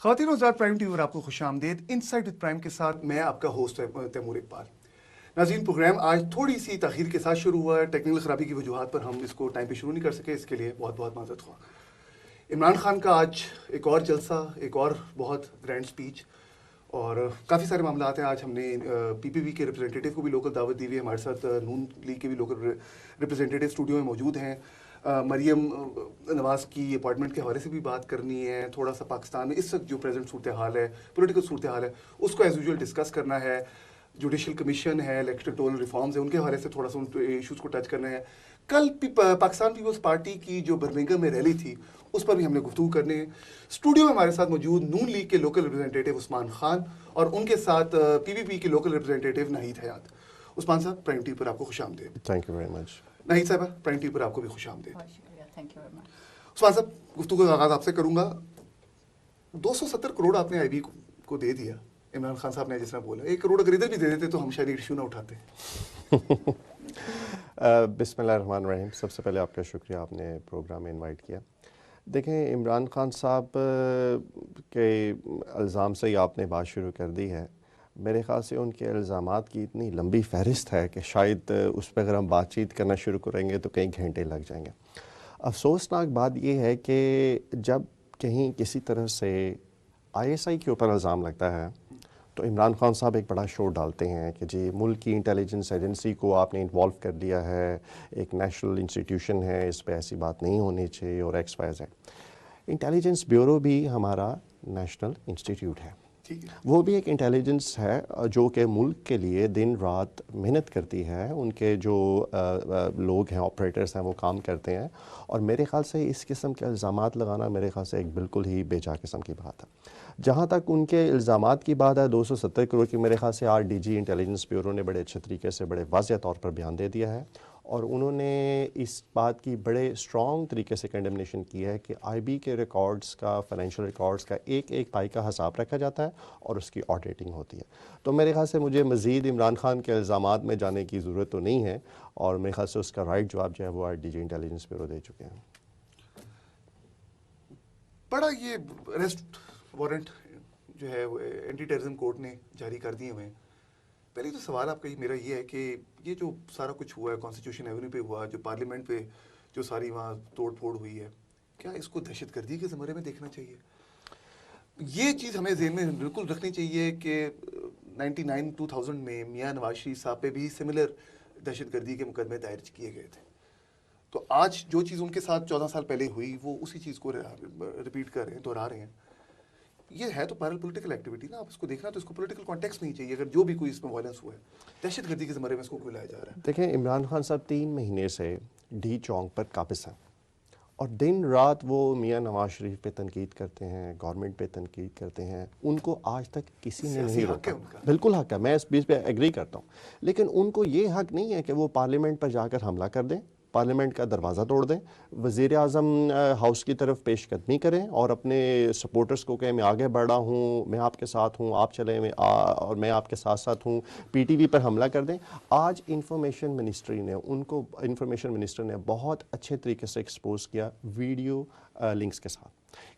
خواتین و حضرات، پرائم ٹی وی پر آپ کو خوش آمدید۔ انسائٹ وتھ پرائم کے ساتھ میں آپ کا ہوسٹ تیمور اقبال۔ ناظرین، پروگرام آج تھوڑی سی تاخیر کے ساتھ شروع ہوا ہے۔ ٹیکنیکل خرابی کی وجوہات پر ہم اس کو ٹائم پہ شروع نہیں کر سکے، اس کے لیے بہت بہت معذرت خواہ۔ عمران خان کا آج ایک اور جلسہ، ایک اور بہت گرینڈ اسپیچ اور کافی سارے معاملات ہیں۔ آج ہم نے پی پی پی کے ریپرزینٹیٹیو کو بھی لوکل دعوت دی ہوئی ہے، ہمارے ساتھ نون لیگ کے بھی لوکل ریپرزینٹیٹیو اسٹوڈیو میں موجود ہیں۔ مریم نواز کی اپوائنٹمنٹ کے حوالے سے بھی بات کرنی ہے، تھوڑا سا پاکستان میں اس وقت جو پریزنٹ صورتحال ہے، پولیٹیکل صورتحال ہے، اس کو ایز یوزول ڈسکس کرنا ہے۔ جوڈیشل کمیشن ہے، الیکٹورل ریفارمز ہیں، ان کے حوالے سے تھوڑا سا ان ایشوز کو ٹچ کرنا ہے۔ کل پاکستان پیپلز پارٹی کی جو برمنگھم میں ریلی تھی، اس پر بھی ہم نے گفتگو کرنے ہیں۔ اسٹوڈیو میں ہمارے ساتھ موجود نون لیگ کے لوکل ریپرزینٹیٹیو عثمان خان اور ان کے ساتھ پی پی پی کے لوکل ریپرزینٹیٹیو ناہید حیات۔ عثمان صاحب، پرائم ٹی وی پر آپ کو خوش آمدید۔ Thank you very much. Naheed صاحبہ، پرائم ٹی وی پر آپ کو بھی خوش آمدید۔ Thank you very much. Usman صاحب، گفتگو کا آغاز آپ سے کروں گا۔ 270 کروڑ آپ نے آئی بی کو دے دیا، عمران خان صاحب نے جس طرح بولا 1 کروڑ اگر ادھر بھی دے دیتے تو ہم شاید ایشو نہ اٹھاتے۔ بسم اللہ الرحمن الرحیم۔ سب سے پہلے آپ کا شکریہ، آپ نے پروگرام میں انوائٹ کیا۔ دیکھیں، عمران خان صاحب کے الزام سے ہی آپ نے بات شروع کر دی ہے۔ میرے خیال سے ان کے الزامات کی اتنی لمبی فہرست ہے کہ شاید اس پہ اگر ہم بات چیت کرنا شروع کریں گے تو کئی گھنٹے لگ جائیں گے۔ افسوسناک بات یہ ہے کہ جب کہیں کسی طرح سے آئی ایس آئی کے اوپر الزام لگتا ہے تو عمران خان صاحب ایک بڑا شور ڈالتے ہیں کہ جی ملک کی انٹیلیجنس ایجنسی کو آپ نے انوالو کر دیا ہے، ایک نیشنل انسٹیٹیوشن ہے، اس پہ ایسی بات نہیں ہونی چاہیے اور X Y Z. Intelligence bureau بھی ہمارا نیشنل انسٹیٹیوٹ ہے، وہ بھی ایک انٹیلیجنس ہے جو کہ ملک کے لیے دن رات محنت کرتی ہے۔ ان کے جو لوگ ہیں، آپریٹرس ہیں، وہ کام کرتے ہیں، اور میرے خیال سے اس قسم کے الزامات لگانا میرے خیال سے ایک بالکل ہی بے جا قسم کی بات ہے۔ جہاں تک ان کے الزامات کی بات ہے، 270 کروڑ کی، میرے خیال سے آر ڈی جی انٹیلیجنس بیورو نے بڑے اچھے طریقے سے، بڑے واضح طور پر بیان دے دیا ہے، اور انہوں نے اس بات کی بڑے اسٹرانگ طریقے سے کنڈمنیشن کی ہے کہ آئی بی کے ریکارڈز کا، فائنینشیل ریکارڈز کا ایک ایک پائی کا حساب رکھا جاتا ہے اور اس کی آڈیٹنگ ہوتی ہے۔ تو میرے خیال سے مجھے مزید عمران خان کے الزامات میں جانے کی ضرورت تو نہیں ہے، اور میرے خیال سے اس کا رائٹ جواب جو ہے وہ R D G intelligence bureau دے چکے ہیں۔ بڑا یہ اریسٹ وارنٹ جو ہے وہ اینٹی ٹیررزم کورٹ نے جاری کر دیے ہوئے ہیں۔ پہلے تو سوال آپ کا میرا یہ ہے کہ یہ جو سارا کچھ ہوا ہے کانسٹیٹیوشن ایونیو پہ ہوا، جو پارلیمنٹ پہ جو ساری وہاں توڑ پھوڑ ہوئی ہے، کیا اس کو دہشت گردی کے زمرے میں دیکھنا چاہیے؟ یہ چیز ہمیں ذہن میں بالکل رکھنی چاہیے کہ 2000 میں میاں نواز شریف صاحب پہ بھی سملر دہشت گردی کے مقدمے دائر کیے گئے تھے۔ تو آج جو چیز ان کے ساتھ 14 سال پہلے ہوئی، وہ اسی چیز کو ریپیٹ کر رہے ہیں، دہرا رہے ہیں۔ یہ ہے تو پیرل پولیٹیکل ایکٹیویٹی نا، آپ اس کو دیکھنا تو اس کو پولیٹیکل کانٹیکسٹ نہیں چاہیے۔ اگر جو بھی کوئی اس میں وائلنس ہوا ہے، دہشت گردی کے زمرے میں اس کو کوئی لایا جا رہا ہے۔ دیکھیں، عمران خان صاحب 3 مہینے سے ڈی چونک پر قابض ہیں، اور دن رات وہ میاں نواز شریف پہ تنقید کرتے ہیں، گورنمنٹ پہ تنقید کرتے ہیں۔ ان کو آج تک کسی نے نہیں روکا۔ بالکل حق ہے، میں اس بیچ پہ ایگری کرتا ہوں، لیکن ان کو یہ حق نہیں ہے کہ وہ پارلیمنٹ پر جا کر حملہ کر دیں، پارلیمنٹ کا دروازہ توڑ دیں، وزیر اعظم ہاؤس کی طرف پیش قدمی کریں اور اپنے سپورٹرز کو کہیں میں آگے بڑھ رہا ہوں، میں آپ کے ساتھ ہوں، آپ چلیں اور میں آپ کے ساتھ ساتھ ہوں، پی ٹی وی پر حملہ کر دیں۔ آج انفارمیشن منسٹر نے بہت اچھے طریقے سے ایکسپوز کیا ویڈیو لنکس کے ساتھ۔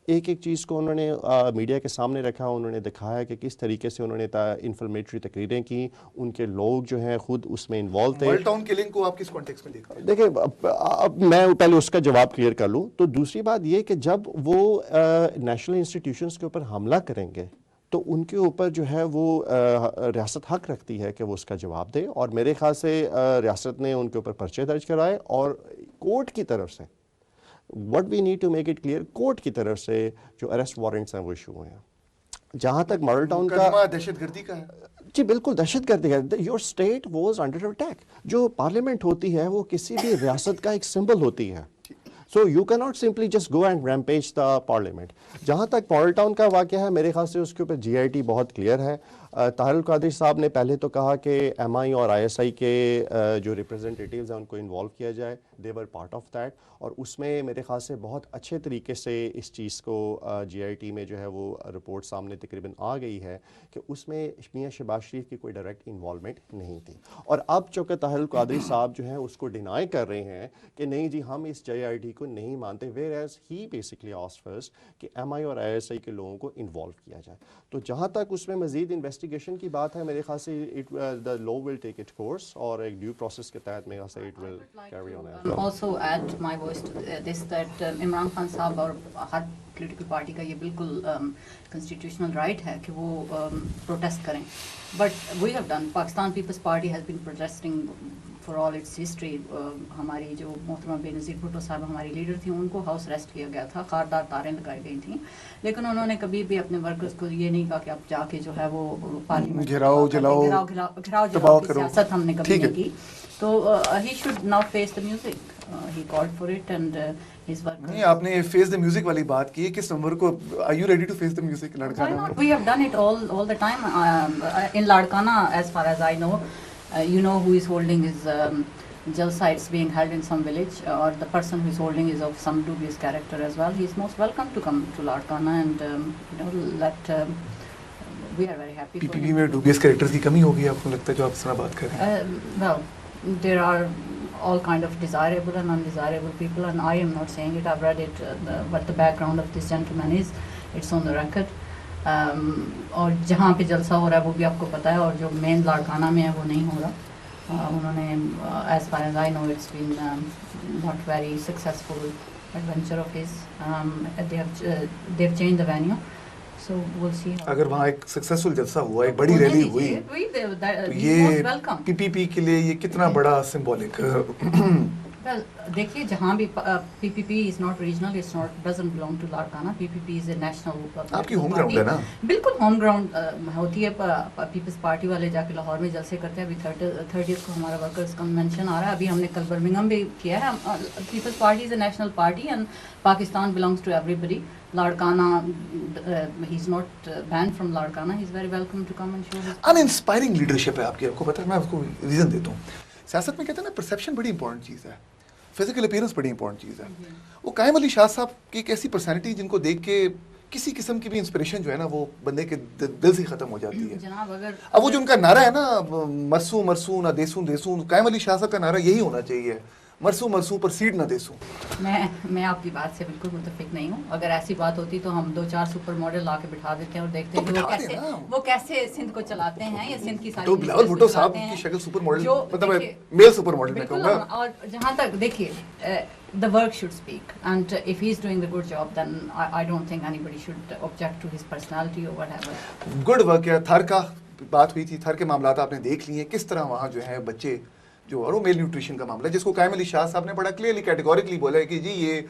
ایک ایک چیز کو انہوں نے میڈیا کے سامنے رکھا، انہوں نے دکھایا کہ کس طریقے سے انہوں نے انفارمیٹری تقریریں کی، ان کے لوگ جو ہیں خود اس میں انوالو تھے۔ ورلڈ ٹاؤن کلنگ کو آپ کس کانٹیکسٹ میں دیکھتے ہیں؟ دیکھیں، اب میں پہلے اس کا جواب کلیئر کر لوں تو دوسری بات یہ کہ جب وہ نیشنل انسٹیٹیوشنز کے اوپر حملہ کریں گے تو ان کے اوپر جو ہے وہ ریاست حق رکھتی ہے کہ وہ اس کا جواب دے، اور میرے خیال سے ریاست نے ان کے اوپر پرچے درج کرائے، اور کورٹ کی طرف سے what we need to make it clear، court کی طرف سے جو اریسٹ وارنٹس ہیں وہ ایشو ہوئے ہیں۔ جہاں تک ماڈل ٹاؤن کا دہشت گردی کا ہے، جی بالکل دہشت گردی ہے۔ Your state was under attack. جو پارلیمنٹ ہوتی ہے وہ کسی بھی ریاست کا ایک سمبل ہوتی ہے، so you can not simply just go and rampage the parliament. جہاں تک ماڈل ٹاؤن کا واقعہ ہے، میرے خیال سے اس کے اوپر جی آئی ٹی بہت کلیئر ہے۔ طاہر القادری صاحب نے پہلے تو کہا کہ ایم آئی اور آئی ایس آئی کے جو ریپرزنٹیٹیوز ہیں ان کو انوالو کیا جائے. دے ور پارٹ آف دیٹ, اور اس میں میرے خیال سے بہت اچھے طریقے سے اس چیز کو جی آئی ٹی میں جو ہے وہ رپورٹ سامنے تقریباً آ گئی ہے کہ اس میں میاں شہباز شریف کی کوئی ڈائریکٹ انوالومنٹ نہیں تھی. اور اب چونکہ طاہر القادری صاحب جو ہیں اس کو ڈینائی کر رہے ہیں کہ نہیں جی ہم اس جے آئی ٹی کو نہیں مانتے, where as he basically asked first کہ ایم آئی اور آئی ایس آئی کے لوگوں کو انوالو کیا جائے. تو جہاں تک اس میں مزید انویسٹیگیشن کی بات ہے, میرے خیال سے دا لا ول ٹیک اٹ کورس, اور ایک ڈیو پروسیس کے تحت میرے خیال سے it will carry on. Also add my voice to this that Imran Khan صاحب اور ہر پولیٹیکل پارٹی کا یہ بالکل کنسٹیٹیوشنل رائٹ ہے کہ وہ پروٹیسٹ کریں, but we have done. Pakistan Peoples Party has been protesting for all its history. ہماری جو محترمہ بے نظیر بھٹو صاحب ہماری لیڈر تھیں, ان کو ہاؤس اریسٹ کیا گیا تھا, خاردار تاریں لگائی گئی تھیں, لیکن انہوں نے کبھی بھی اپنے ورکرز کو یہ نہیں کہا کہ آپ جا کے جو ہے وہ پارلیمنٹ گھراؤ جلاؤ کی سیاست ہم نے کبھی نہیں کی. تو he should now face the music. He called for it and his work. نہیں, آپ نے فیس دا میوزک والی بات کی, کس نمبر کو are you ready to face the music Why لڑکانہ not? میں؟ We have done it all the time. In Ladkana, as far as I know, you know who is holding his jalsa. It's being held in some village, or the person who is holding is of some dubious character as well. He is most welcome to come to Ladkana and let. We are very happy. P P پی میں ڈوبیس characters کی کمی ہوگی آپ کو لگتا ہے جو آپ اس طرح بات کر رہے ہیں؟ Well, there are all kind of desirable and undesirable people, and I am not saying it. I've read it. What the background of this gentleman is, it's on the record. اور جہاں پہ جلسہ ہو رہا ہے وہ بھی آپ کو پتہ ہے, اور جو مین لاڑکانہ میں ہے وہ نہیں ہو رہا. انہوں نے as far as I know it's been not very successful adventure of his. They've changed the venue. So we'll see. اگر وہاں ایک سکسیسفل جلسہ ہوا, ایک بڑی ریلی ہوئی, تو یہ پی پی پی کے لیے یہ کتنا بڑا سمبولک. Well, دیکھیے جہاں بھی P P P is not regional, it's not doesn't belong to Larkana. P P P is a national. آپ کی ہوم گراؤنڈ ہے نا؟ بالکل ہوم گراؤنڈ ہوتی ہے. پیپلز پارٹی والے جا کے لاہور میں جلسے کرتے ہیں. ابھی 30th کو ہمارا ورکرز کنونشن آ رہا ہے. ابھی ہم نے کل برمنگھم بھی کیا ہے. Peoples Party is a national party and Pakistan belongs to ایوری بڈی. Larkana he is not been from Larkana. He is very welcome to come and show. An inspiring leadership ہے آپ کی. آپ کو پتہ ہے, میں آپ کو ریزن دیتا ہوں. سیاست میں کہتے ہیں نا پرسیپشن بڑی امپورٹنٹ چیز ہے, فزیکل اپیئرنس بڑی امپورٹنٹ چیز ہے. وہ قائم علی شاہ صاحب کی ایک ایسی پرسنالٹی جن کو دیکھ کے کسی قسم کی بھی انسپریشن جو ہے نا وہ بندے کے دل سے ختم ہو جاتی ہے. جناب اگر اب وہ جو ان کا نعرہ ہے نا, مرسوں مرسوں نہ دیسوں دیسوں, قائم علی شاہ صاحب کا نعرہ یہی ہونا چاہیے, مرسوں مرسوں پر سیٹ نہ دیسوں. میں آپ کی بات سے بالکل متفق نہیں ہوں. اگر ایسی بات ہوتی تو ہم 2-4 سپر ماڈل لا کے بٹھا دیتے ہیں اور دیکھتے ہیں کہ وہ کیسے سندھ کو چلاتے ہیں, یا سندھ کی ساری. تو بلاول بھٹو صاحب کی شکل سپر ماڈل, مطلب میل سپر ماڈل میں کہوں گا. اور جہاں تک دیکھیے the work should speak, and if he is doing the good job then I don't think anybody should object to his personality or whatever. Good work ہے. تھر کا بات ہوئی تھی, تھر کے معاملات آپ نے دیکھ لیے کس طرح وہاں جو ہے بچے جو, اور وہ میل نیوٹریشن کا معاملہ جس کو قائم علی شاہ صاحب نے بڑا کلیئرلی کیٹیگوریکلی بولا ہے کہ جی یہ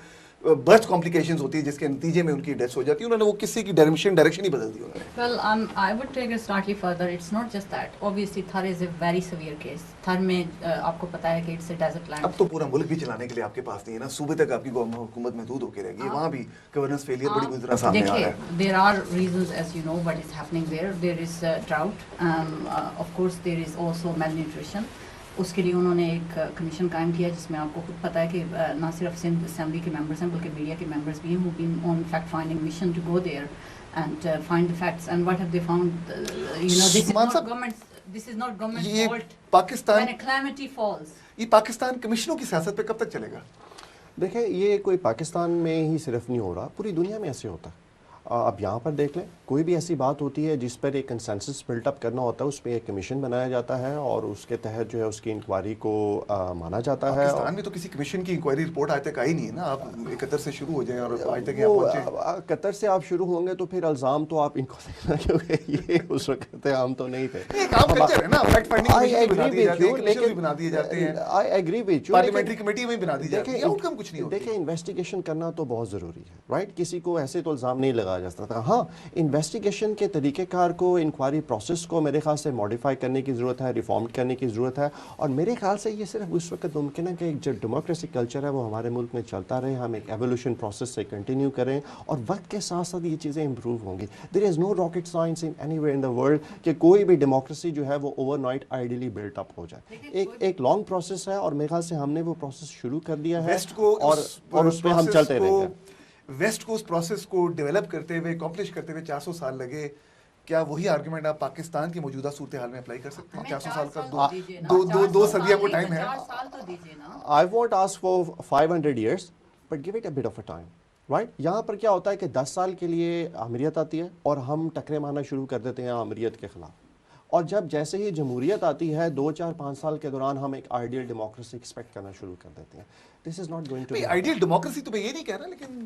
برتھ کمپلیکیشنز ہوتی ہے جس کے نتیجے میں ان کی ڈیتھ ہو جاتی ہے. انہوں نے وہ کسی کی ڈائریکشن ہی بدل دی انہوں نے. Well, I would take it slightly further. It's not just that. Obviously, Thar is a very severe case. Thar میں آپ کو پتا ہے کہ it's a desert land. اب تو پورا ملک بھی چلانے کے لیے آپ کے پاس نہیں ہے نا, صوبے تک آپ کی حکومت محدود ہو کے رہ گئی. وہاں بھی گورننس فیلئر بڑی بری طرح سامنے آ رہا ہے. There are reasons, as you know, what is happening there. There is drought. Of course, there is also malnutrition. اس کے لیے انہوں نے ایک کمیشن قائم کیا جس میں آپ کو خود پتہ ہے کہ نہ صرف سندھ اسمبلی کے ممبرس ہیں بلکہ میڈیا کے ممبرس بھی ہیں who been on fact finding mission to go there and find the facts. And what have they found? This is not government's fault. Pakistan When a calamity falls. یہ پاکستان کمیشنوں کی سیاست پہ کب تک چلے گا؟ دیکھیں یہ کوئی پاکستان میں ہی صرف نہیں ہو رہا, پوری دنیا میں ایسے ہوتا ہے. اب یہاں پر دیکھ لیں, کوئی بھی ایسی بات ہوتی ہے جس پر ایک کنسنسس بلٹ اپ کرنا ہوتا ہے, اس پہ ایک کمیشن بنایا جاتا ہے اور اس کے تحت جو ہے اس کی انکوائری کو مانا جاتا ہے. پاکستان میں تو کسی کمیشن کی انکوائری رپورٹ آج تک آئی نہیں ہے نا. آپ قطر سے شروع ہو جائیں اور آج تک یہاں پہنچے. قطر سے آپ شروع ہوں گے تو پھر الزام تو آپ ان کو دیکھنا, کیونکہ یہ اس وقت عام تو نہیں تھے. یہ کام کلچر ہے نا, فیکٹ فائنڈنگ بنا دیے جاتے ہیں. I agree with you. Parliamentary committee میں بنا دی جاتی ہے, آؤٹ کم کچھ نہیں ہوتا. دیکھیں انویسٹیگیشن کرنا تو بہت ضروری ہے, رائٹ. کسی کو ایسے تو الزام نہیں لگا چلایا جا سکتا ہے. ہاں انویسٹیگیشن کے طریقہ کار کو, انکوائری پروسیس کو میرے خیال سے ماڈیفائی کرنے کی ضرورت ہے, ریفارم کرنے کی ضرورت ہے, اور میرے خیال سے یہ صرف اس وقت ممکن ہے کہ جو ڈیموکریسی کلچر ہے وہ ہمارے ملک میں چلتا رہے, ہم ایک ایولیوشن پروسیس سے کنٹینیو کریں, اور وقت کے ساتھ ساتھ یہ چیزیں امپروو ہوں گی. There is no rocket science in anywhere in the world کہ کوئی بھی ڈیموکریسی جو ہے وہ overnight ideally built up ہو جائے. ایک لانگ پروسیس ہے, اور میرے خیال سے ہم نے وہ پروسیس شروع کر دیا ہے, اور اس پہ ہم چلتے رہیں گے. ویسٹ کو اس پروسیس کو ڈیولپ کرتے ہوئے, اکمپلش کرتے ہوئے 400 سال لگے, کیا وہی آرگومنٹ آپ پاکستان کی موجودہ صورتحال میں اپلائی کر سکتے ہیں؟ 400 سال کا دو صدیہ کو ٹائم ہے. I won't ask for 500 years, but give it a bit of a time. Right? یہاں پر کیا ہوتا ہے کہ 10 سال کے لیے آمریت آتی ہے اور ہم ٹکرے مارنا شروع کر دیتے ہیں آمریت کے خلاف, اور جب جیسے ہی جمہوریت آتی ہے 2-4-5 سال کے دوران ہم ایک آئیڈیل ڈیموکریسی ایکسپیکٹ کرنا شروع کر دیتے ہیں. This is not going to ideal democracy تو میں یہ نہیں کہہ رہا, لیکن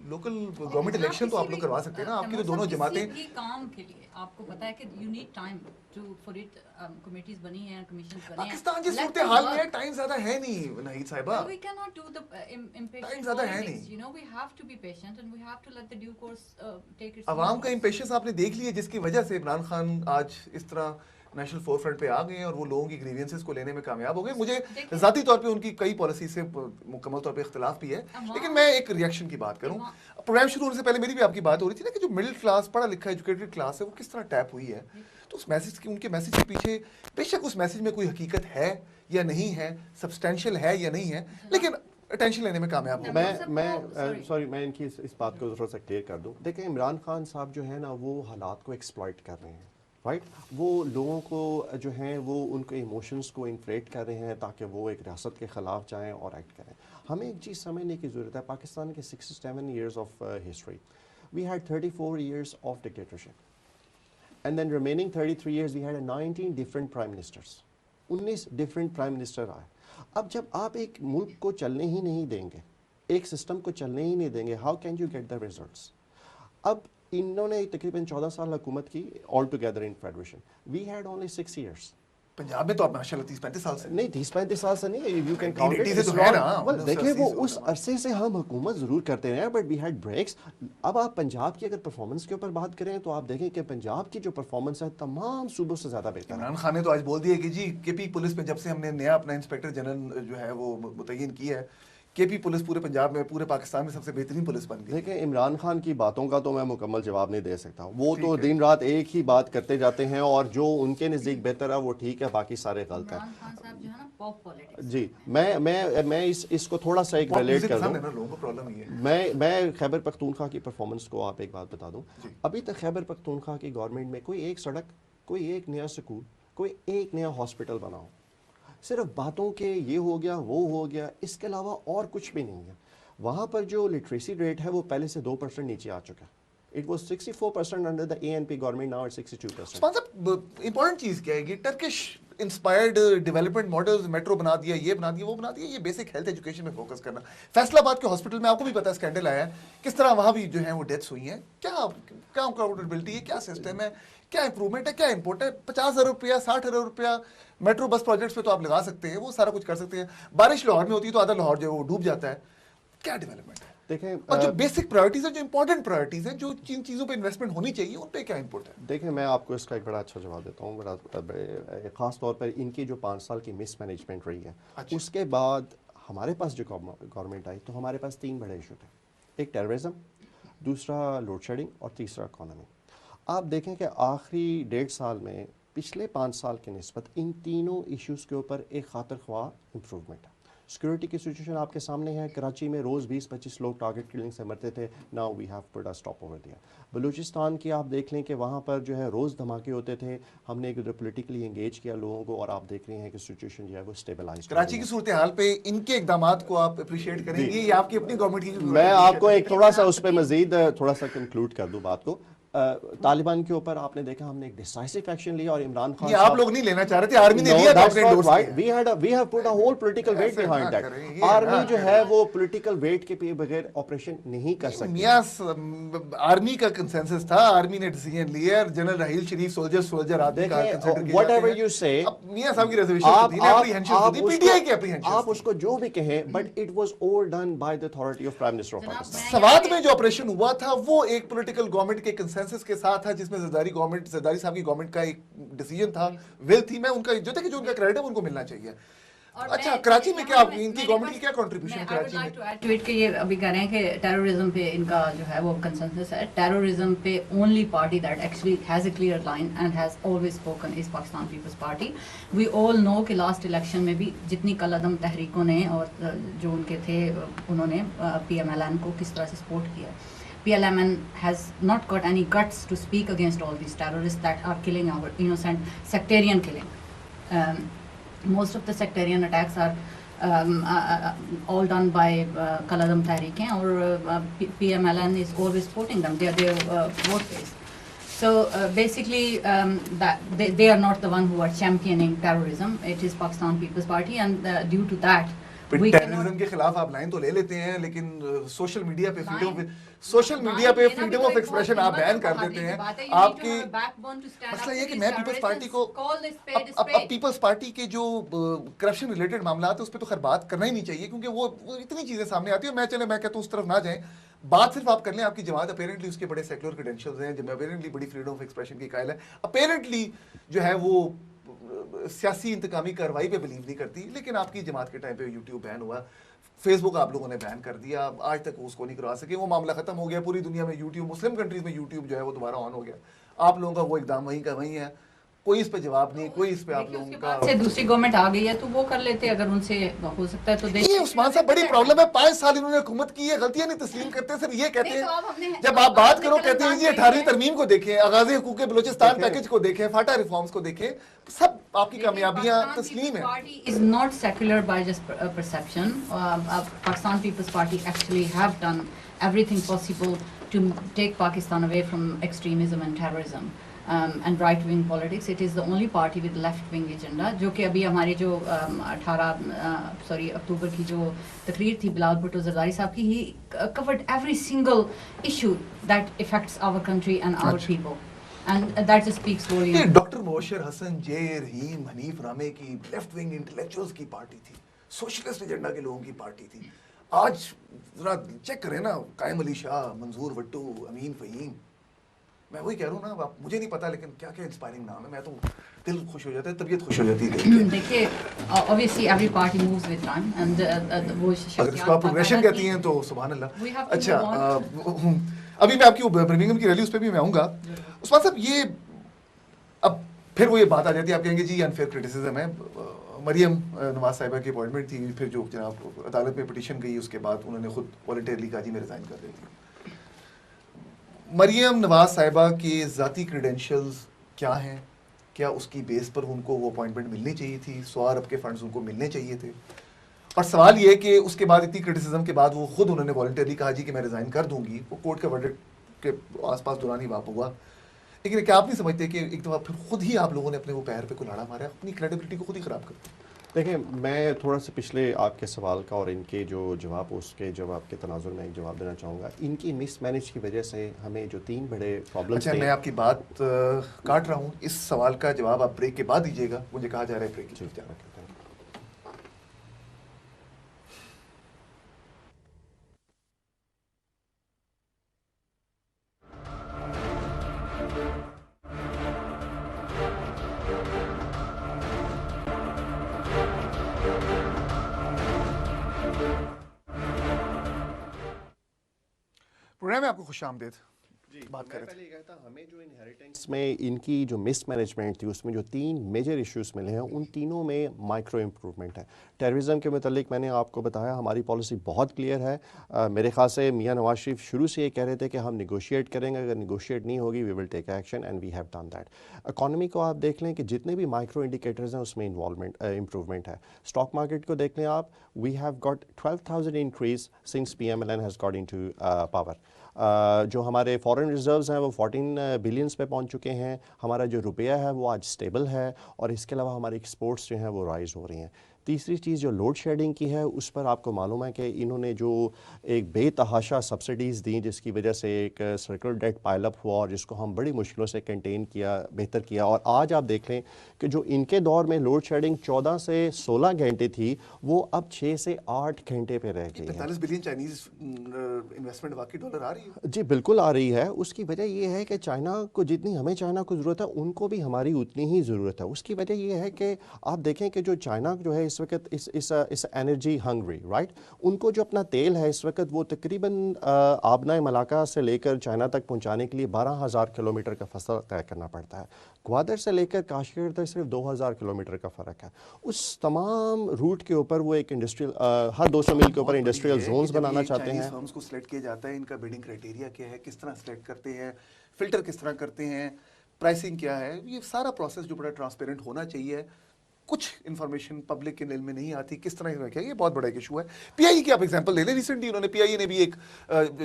لوکل گورنمنٹ الیکشن تو آپ لوگ کروا سکتے ہیں نا. آپ کی تو دونوں جماعتیں کام کے لیے آپ کو پتا ہے کہ you need time to for it. Committees بنی ہیں, کمیشنز بنے ہیں. پاکستان جس صورتحال میں ٹائم زیادہ ہے نہیں نہید صاحبہ, we cannot do the impatient time زیادہ ہے politics. نہیں. You know, we have to be patient and we have to let the due course take its عوام کا course. امپیشنس آپ نے دیکھ لی ہے, جس کی وجہ سے عمران خان آج اس طرح نیشنل فور فرنٹ پہ آ گئے ہیں اور وہ لوگوں کی گریوینسز کو لینے میں کامیاب ہو گئے. مجھے ذاتی طور پہ ان کی کئی پالیسی سے مکمل طور پہ اختلاف بھی ہے, لیکن میں ایک ریئیکشن کی بات کروں. پروگرام شروع ہونے سے پہلے میری بھی آپ کی بات ہو رہی تھی نا کہ جو مڈل کلاس, پڑھا لکھا ایجوکیٹڈ کلاس ہے, وہ کس طرح ٹیپ ہوئی ہے. تو اس میسج کی, ان کے میسج کے پیچھے بے شک اس میسج میں کوئی حقیقت ہے یا نہیں ہے, سبسٹینشیل ہے یا نہیں ہے, لیکن اٹینشن لینے میں کامیاب ہو. میں ان کی اس بات کو تھوڑا سا کلیئر کر دوں. دیکھیں عمران خان صاحب جو ہے نا وہ حالات کو ایکسپلائٹ کر رہے ہیں, رائٹ. وہ لوگوں کو جو ہیں وہ ان کے ایموشنس کو انفلیٹ کر رہے ہیں تاکہ وہ ایک ریاست کے خلاف جائیں اور ایکٹ کریں. ہمیں ایک چیز سمجھنے کی ضرورت ہے, پاکستان کے 67 years of history, we had 34 years of dictatorship, and then remaining 33 years we had 19 different prime ministers. 19 different prime minister آئے. اب جب آپ ایک ملک کو چلنے ہی نہیں دیں گے, ایک سسٹم کو چلنے ہی نہیں دیں گے, how can you get the results? اب انہوں نے تقریباً 14 سال حکومت کی all together in federation. We had only 6 years. Punjab میں تو آپ ماشاء اللہ 30-35 سال سے نہیں, 30-35 سال سے نہیں, you can count it. تو ہے نا. دیکھیں وہ اس عرصے سے ہم حکومت ضرور کرتے رہے, بٹ we had breaks. اب آپ پنجاب کی اگر پرفارمنس کے اوپر بات کریں تو آپ دیکھیں کہ پنجاب کی جو پرفارمنس ہے تمام صوبوں سے زیادہ بہتر ہے. عمران خان نے تو آج بول دیا کہ جی کے پی پولیس میں جب سے ہم نے نیا اپنا انسپیکٹر جنرل جو ہے وہ متعین کیا ہے, کے پی پولیس پورے پنجاب میں, پورے پاکستان میں سب سے بہترین پولیس بن گئی. دیکھیں عمران خان کی باتوں کا تو میں مکمل جواب نہیں دے سکتا, وہ تو دن رات ایک ہی بات کرتے جاتے ہیں, اور جو ان کے نزدیک بہتر ہے وہ ٹھیک ہے, باقی سارے غلط ہیں. عمران خان صاحب جو ہے نا پاپ پالیٹکس. جی میں اس کو تھوڑا سا ایک ریلیٹ کر دوں. لوگوں کو پرابلم ہی ہے. میں خیبر پختونخوا کی پرفارمنس کو آپ ایک بات بتا دوں. ابھی تک خیبر پختونخوا کی گورنمنٹ میں کوئی ایک سڑک, کوئی ایک نیا سکول, کوئی ایک نیا ہاسپٹل بنا ہو. صرف باتوں کے یہ ہو گیا وہ ہو گیا, اس کے علاوہ اور کچھ بھی نہیں ہے. وہاں پر جو لٹریسی ریٹ ہے وہ پہلے سے 2% نیچے آ چکا ہے. It was 64% under the ANP government, now it's 62%. Important چیز کیا ہے, یہ Turkish inspired development models, metro بنا دیا, یہ بنا دیا, وہ بنا دیا, یہ بیسک ہیلتھ ایجوکیشن میں فوکس کرنا. فیصل آباد کے ہاسپٹل میں آپ کو بھی پتا ہے اسکینڈل آیا ہے, کس طرح وہاں بھی جو ہیں وہ ڈیتھس ہوئی ہیں. کیا اکاؤنٹیبلٹی ہے, کیا سسٹم ہے, کیا امپروومنٹ ہے, کیا امپورٹ ہے. 50,000 روپیہ 60,000 روپیہ میٹرو بس پروجیکٹس پہ تو آپ لگا سکتے ہیں, وہ سارا کچھ کر سکتے ہیں. بارش لاہور میں ہوتی ہے تو آدھا لاہور جو ہے وہ ڈوب جاتا ہے. کیا ڈیولپمنٹ ہے؟ دیکھیں اور جو بیسک پرائرٹیز ہیں, جو امپورٹنٹ پرائرٹیز ہیں, جو جن چیزوں پہ انویسٹمنٹ ہونی چاہیے, ان پہ کیا انپٹ ہے؟ دیکھیں میں آپ کو اس کا ایک بڑا اچھا جواب دیتا ہوں. خاص طور پر ان کی جو 5 سال کی مس مینجمنٹ رہی ہے, اس کے بعد ہمارے پاس جو گورنمنٹ آئی تو ہمارے پاس 3 بڑے ایشو تھے. ایک ٹیررزم, دوسرا لوڈ شیڈنگ, اور تیسرا اکانومی. آپ دیکھیں کہ آخری 1.5 سال میں پچھلے 5 سال کے نسبت ان تینوں ایشوز کے اوپر ایک خاطر خواہ امپروومنٹ ہے. سیکورٹی کی سچویشن آپ کے سامنے ہے. کراچی میں روز 20-25 لوگ ٹارگٹ کلنگ سے مرتے تھے. Now we have put a stop over there. Balochistan کی آپ دیکھ لیں کہ وہاں پر جو ہے روز دھماکے ہوتے تھے. ہم نے ادھر پولیٹیکلی انگیج کیا لوگوں کو, اور آپ دیکھ رہے ہیں کہ سچویشن جو ہے وہ اسٹیبلائز. کراچی کی صورتحال پہ ان کے اقدامات کو آپ اپریشیٹ کریں گے یا آپ کی اپنی گورنمنٹ کی؟ میں آپ کو ایک تھوڑا سا اس پہ مزید تھوڑا سا کنکلوڈ کر دوں بات کو. طالبان کے اوپر آپ نے دیکھا ہم نے ایک ڈیسائسو ایکشن لیا اور عمران خان یہ آپ لوگ نہیں لینا چاہ رہے تھے, آرمی نے لیا تو آپ نے انڈورس کیا. we have put a whole political weight behind that. Army جو ہے وہ پولیٹیکل ویٹ کے بغیر آپریشن نہیں کر سکتی. میاں آرمی کا کنسنسس تھا, آرمی نے ڈیسیژن لیا, جنرل رحیل شریف سولجر آدمی کا کنسیڈر کیا. وٹ ایور یو سے میاں صاحب کی ریزرویشن تھی, اپریہنشن تھی, پی ٹی آئی کی اپریہنشن. آپ اس کو جو بھی کہیں, but it was all done by the authority of Prime Minister of Pakistan. Swat میں جو آپریشن ہوا تھا وہ ایک پولیٹیکل گورنمنٹ کے کنسنسس کے ساتھ تھا, جس میں زرداری صاحب کی گورنمنٹ کا ایک ڈیسیژن تھا, ول تھی. میں ان کا جو تھا کہ جو ان کا کریڈٹ ہے ان کو ملنا چاہیے. اچھا کراچی میں کیا ان کی گورنمنٹ کی کیا کنٹریبیوشن کراچی میں؟ کہ یہ ابھی کہہ رہے ہیں کہ ٹیررزم پہ ان کا جو ہے وہ کنسنسس ہے. ٹیررزم پہ only party that actually has a clear line and has always spoken is Pakistan Peoples Party. We all know کہ لاسٹ الیکشن میں بھی جتنی کل عدم تحریکوں نے اور جو ان کے تھے انہوں نے پی ایم ایل این کو کس طرح سے سپورٹ کیا. PLMN has not got any guts to speak against all these terrorists that are killing our innocent sectarian killing. Most of the sectarian attacks are all done by Kaladam Tehreek or PMLN is always supporting them. They are their vote base. So basically that they are not the one who are championing terrorism. It is Pakistan People's Party, and due to that terrorism کے خلاف آپ line تو لے لیتے ہیں, لیکن social media پہ freedom of expression آپ بیان کر دیتے ہیں. آپ کی مسئلہ یہ کہ میں پیپلز پارٹی کو اب پیپلز پارٹی کے جو کرپشن ریلیٹڈ معاملات ہیں اس پہ تو خیر بات کرنا ہی نہیں چاہیے, کیونکہ وہ اتنی چیزیں سامنے آتی ہیں. میں کہتا ہوں اس طرف نہ جائیں, بات صرف آپ کر لیں. آپ کی جماعت اپیرنٹلی اس کے بڑے سیکولر کریڈینشلز ہیں, جب اپیرنٹلی بڑی فریڈم آف ایکسپریشن کی قائل ہے, اپیرنٹلی جو ہے وہ سیاسی انتقامی کارروائی پہ بلیو نہیں کرتی. لیکن آپ کی جماعت کے ٹائم پہ یوٹیوب بین ہوا, فیس بک آپ لوگوں نے بین کر دیا, آج تک اس کو نہیں کروا سکے. وہ معاملہ ختم ہو گیا, پوری دنیا میں یوٹیوب, مسلم کنٹریز میں یوٹیوب جو ہے وہ دوبارہ آن ہو گیا. آپ لوگوں کا وہ اقدام وہیں کا وہیں ہے, کوئی اس پہ جواب نہیں, کوئی اس پہ آپ لوگوں کا سے دوسری گورنمنٹ آ گئی ہے تو وہ کر لیتے اگر ان سے ہو سکتا ہے تو. یہ عثمان صاحب بڑی پرابلم ہے, 5 سال انہوں نے حکومت کی ہے, غلطیاں نہیں تسلیم کرتے. صرف یہ کہتے ہیں جب آپ بات کرو کہتے ہیں جی 18ویں ترمیم کو دیکھیں, آغاز حقوق بلوچستان پیکج کو دیکھیں, فاٹا ریفارمز کو دیکھیں, سب آپ کی کامیابیاں تسلیم ہیں. is not secular by just perception. Pakistan People's Party actually have done everything possible to take Pakistan away from extremism and terrorism. And right wing politics. It is the only party with left wing agenda, جو کہ ابھی ہمارے جو 18 اکتوبر کی جو تقریر تھی بلال بھٹو زرداری صاحب کی, he covered every single issue that affects our country and our people, and that just speaks volumes. Doctor Mubashir Hasan, J Rahim, Hanif Ramay کی لیفٹ ونگ انٹلیکچوئلز کی پارٹی تھی, سوشلسٹ ایجنڈا کے لوگوں کی پارٹی تھی. آج ذرا چیک کریں نا, قائم علی شاہ, منظور وٹو, امین فہیم, میں وہی کہہ رہا ہوں نا, مجھے نہیں پتا لیکن کیا کیا انسپائرنگ نام ہے. میں تو دل خوش ہو جاتا ہے, طبیعت خوش ہو جاتی ہے. دیکھیے obviously every party moves with time and وہ اگر اس کو آپ پروگریشن کہتی ہیں تو سبحان اللہ. اچھا ابھی میں آپ کی برمنگھم کی ریلی اس پہ بھی میں آؤں گا. عثمان صاحب یہ اب پھر وہ یہ بات آ جاتی ہے, آپ کہیں گے جی انفیئر کرٹیسزم ہے. مریم نواز صاحبہ کی اپوائنٹمنٹ تھی, پھر جو جناب عدالت میں پٹیشن گئی اس کے بعد انہوں نے خود والنٹیرلی کہا جی میں ریزائن کر دیتی ہوں. مریم نواز صاحبہ کے ذاتی کریڈینشلز کیا ہیں؟ کیا اس کی بیس پر ان کو وہ اپوائنٹمنٹ ملنی چاہیے تھی؟ سوار اب کے فنڈز ان کو ملنے چاہیے تھے؟ اور سوال یہ کہ اس کے بعد اتنی کرٹیسزم کے بعد وہ خود انہوں نے والنٹیرلی کہا جی کہ میں ریزائن کر دوں گی. وہ کورٹ کے ورڈکٹ کے آس پاس دوران ہی واقع ہوا. لیکن کیا آپ نہیں سمجھتے کہ ایک دفعہ پھر خود ہی آپ لوگوں نے اپنے وہ پیر پہ کلاڑا مارا, اپنی کریڈیبلٹی کو خود ہی خراب کرتے؟ دیکھیں میں تھوڑا سا پچھلے آپ کے سوال کا اور ان کے جو جواب اس کے جواب کے تناظر میں ایک جواب دینا چاہوں گا. ان کی مس مینج کی وجہ سے ہمیں جو 3 بڑے پرابلمس. اچھا میں آپ کی بات کاٹ رہا ہوں, اس سوال کا جواب آپ بریک کے بعد دیجیے گا, مجھے کہا جا رہا ہے بریک کی اختیار رکھیں. پروگرام میں آپ کو خوش آمدید. بات کر رہے تھے ہمیں جو انہیریٹنس میں ان کی جو مس مینجمنٹ تھی اس میں جو 3 میجر ایشوز ملے ہیں ان تینوں میں مائکرو امپروومنٹ ہے. ٹیررزم کے متعلق میں نے آپ کو بتایا ہماری پالیسی بہت کلیئر ہے. میرے خیال سے میاں نواز شریف شروع سے یہ کہہ رہے تھے کہ ہم نیگوشیٹ کریں گے, اگر نیگوشیٹ نہیں ہوگی we will take action and we have done that. Economy کو آپ دیکھ لیں کہ جتنے بھی مائکرو انڈیکیٹرز ہیں اس میں امپروومنٹ ہے. اسٹاک مارکیٹ کو دیکھ لیں آپ, we have got 12,000 increase since PMLN has got into power. جو ہمارے فارن ریزروز ہیں وہ 14 بلینز پہ پہنچ چکے ہیں. ہمارا جو روپیہ ہے وہ آج سٹیبل ہے, اور اس کے علاوہ ہماری ایکسپورٹس جو ہیں وہ رائز ہو رہی ہیں. تیسری چیز جو لوڈ شیڈنگ کی ہے, اس پر آپ کو معلوم ہے کہ انہوں نے جو ایک بے تحاشا سبسڈیز دیں, جس کی وجہ سے ایک سرکل ڈیٹ پائل اپ ہوا, اور جس کو ہم بڑی مشکلوں سے کنٹین کیا, بہتر کیا. اور آج آپ دیکھ لیں کہ جو ان کے دور میں لوڈ شیڈنگ 14 سے 16 گھنٹے تھی, وہ اب 6 سے 8 گھنٹے پہ رہ گئی ہے. 45 بلین چائنیز انویسٹمنٹ واقعی ڈالر آ رہی ہے. جی بالکل آ رہی ہے. اس کی وجہ یہ ہے کہ چائنا کو جتنی ہمیں چائنا کو ضرورت ہے, ان کو بھی ہماری اتنی ہی ضرورت ہے. اس کی وجہ یہ ہے کہ آپ دیکھیں کہ جو چائنا جو ہے اس وقت اس انرجی ہنگری, رائٹ, ان کو جو اپنا تیل ہے اس وقت وہ تقریباً آبنائے ملاقہ سے لے کر چائنا تک پہنچانے کے لیے 12,000 کلومیٹر کا فاصلہ طے کرنا پڑتا ہے. گوادر سے لے کر کاشغر تک صرف 2,000 کلومیٹر کا فرق ہے. اس تمام روٹ کے اوپر وہ ایک انڈسٹریل, ہر 200 میل کے اوپر انڈسٹریل زونز بنانا چاہتے ہیں. فرمز کو سلیکٹ کیا جاتا ہے, ان کا بیڈنگ کرائٹیریا کیا ہے, کس طرح سلیکٹ کرتے ہیں, فلٹر کس طرح کرتے ہیں, پرائسنگ کیا ہے, یہ سارا پروسیس جو بڑا ٹرانسپیرنٹ ہونا چاہیے. کچھ انفارمیشن پبلک کے علم میں نہیں آتی, کس طرح کیا, یہ بہت بڑا ایک ایشو ہے. پی آئی کی آپ ایگزامپل لے لیں, ریسنٹلی انہوں نے پی آئی نے بھی ایک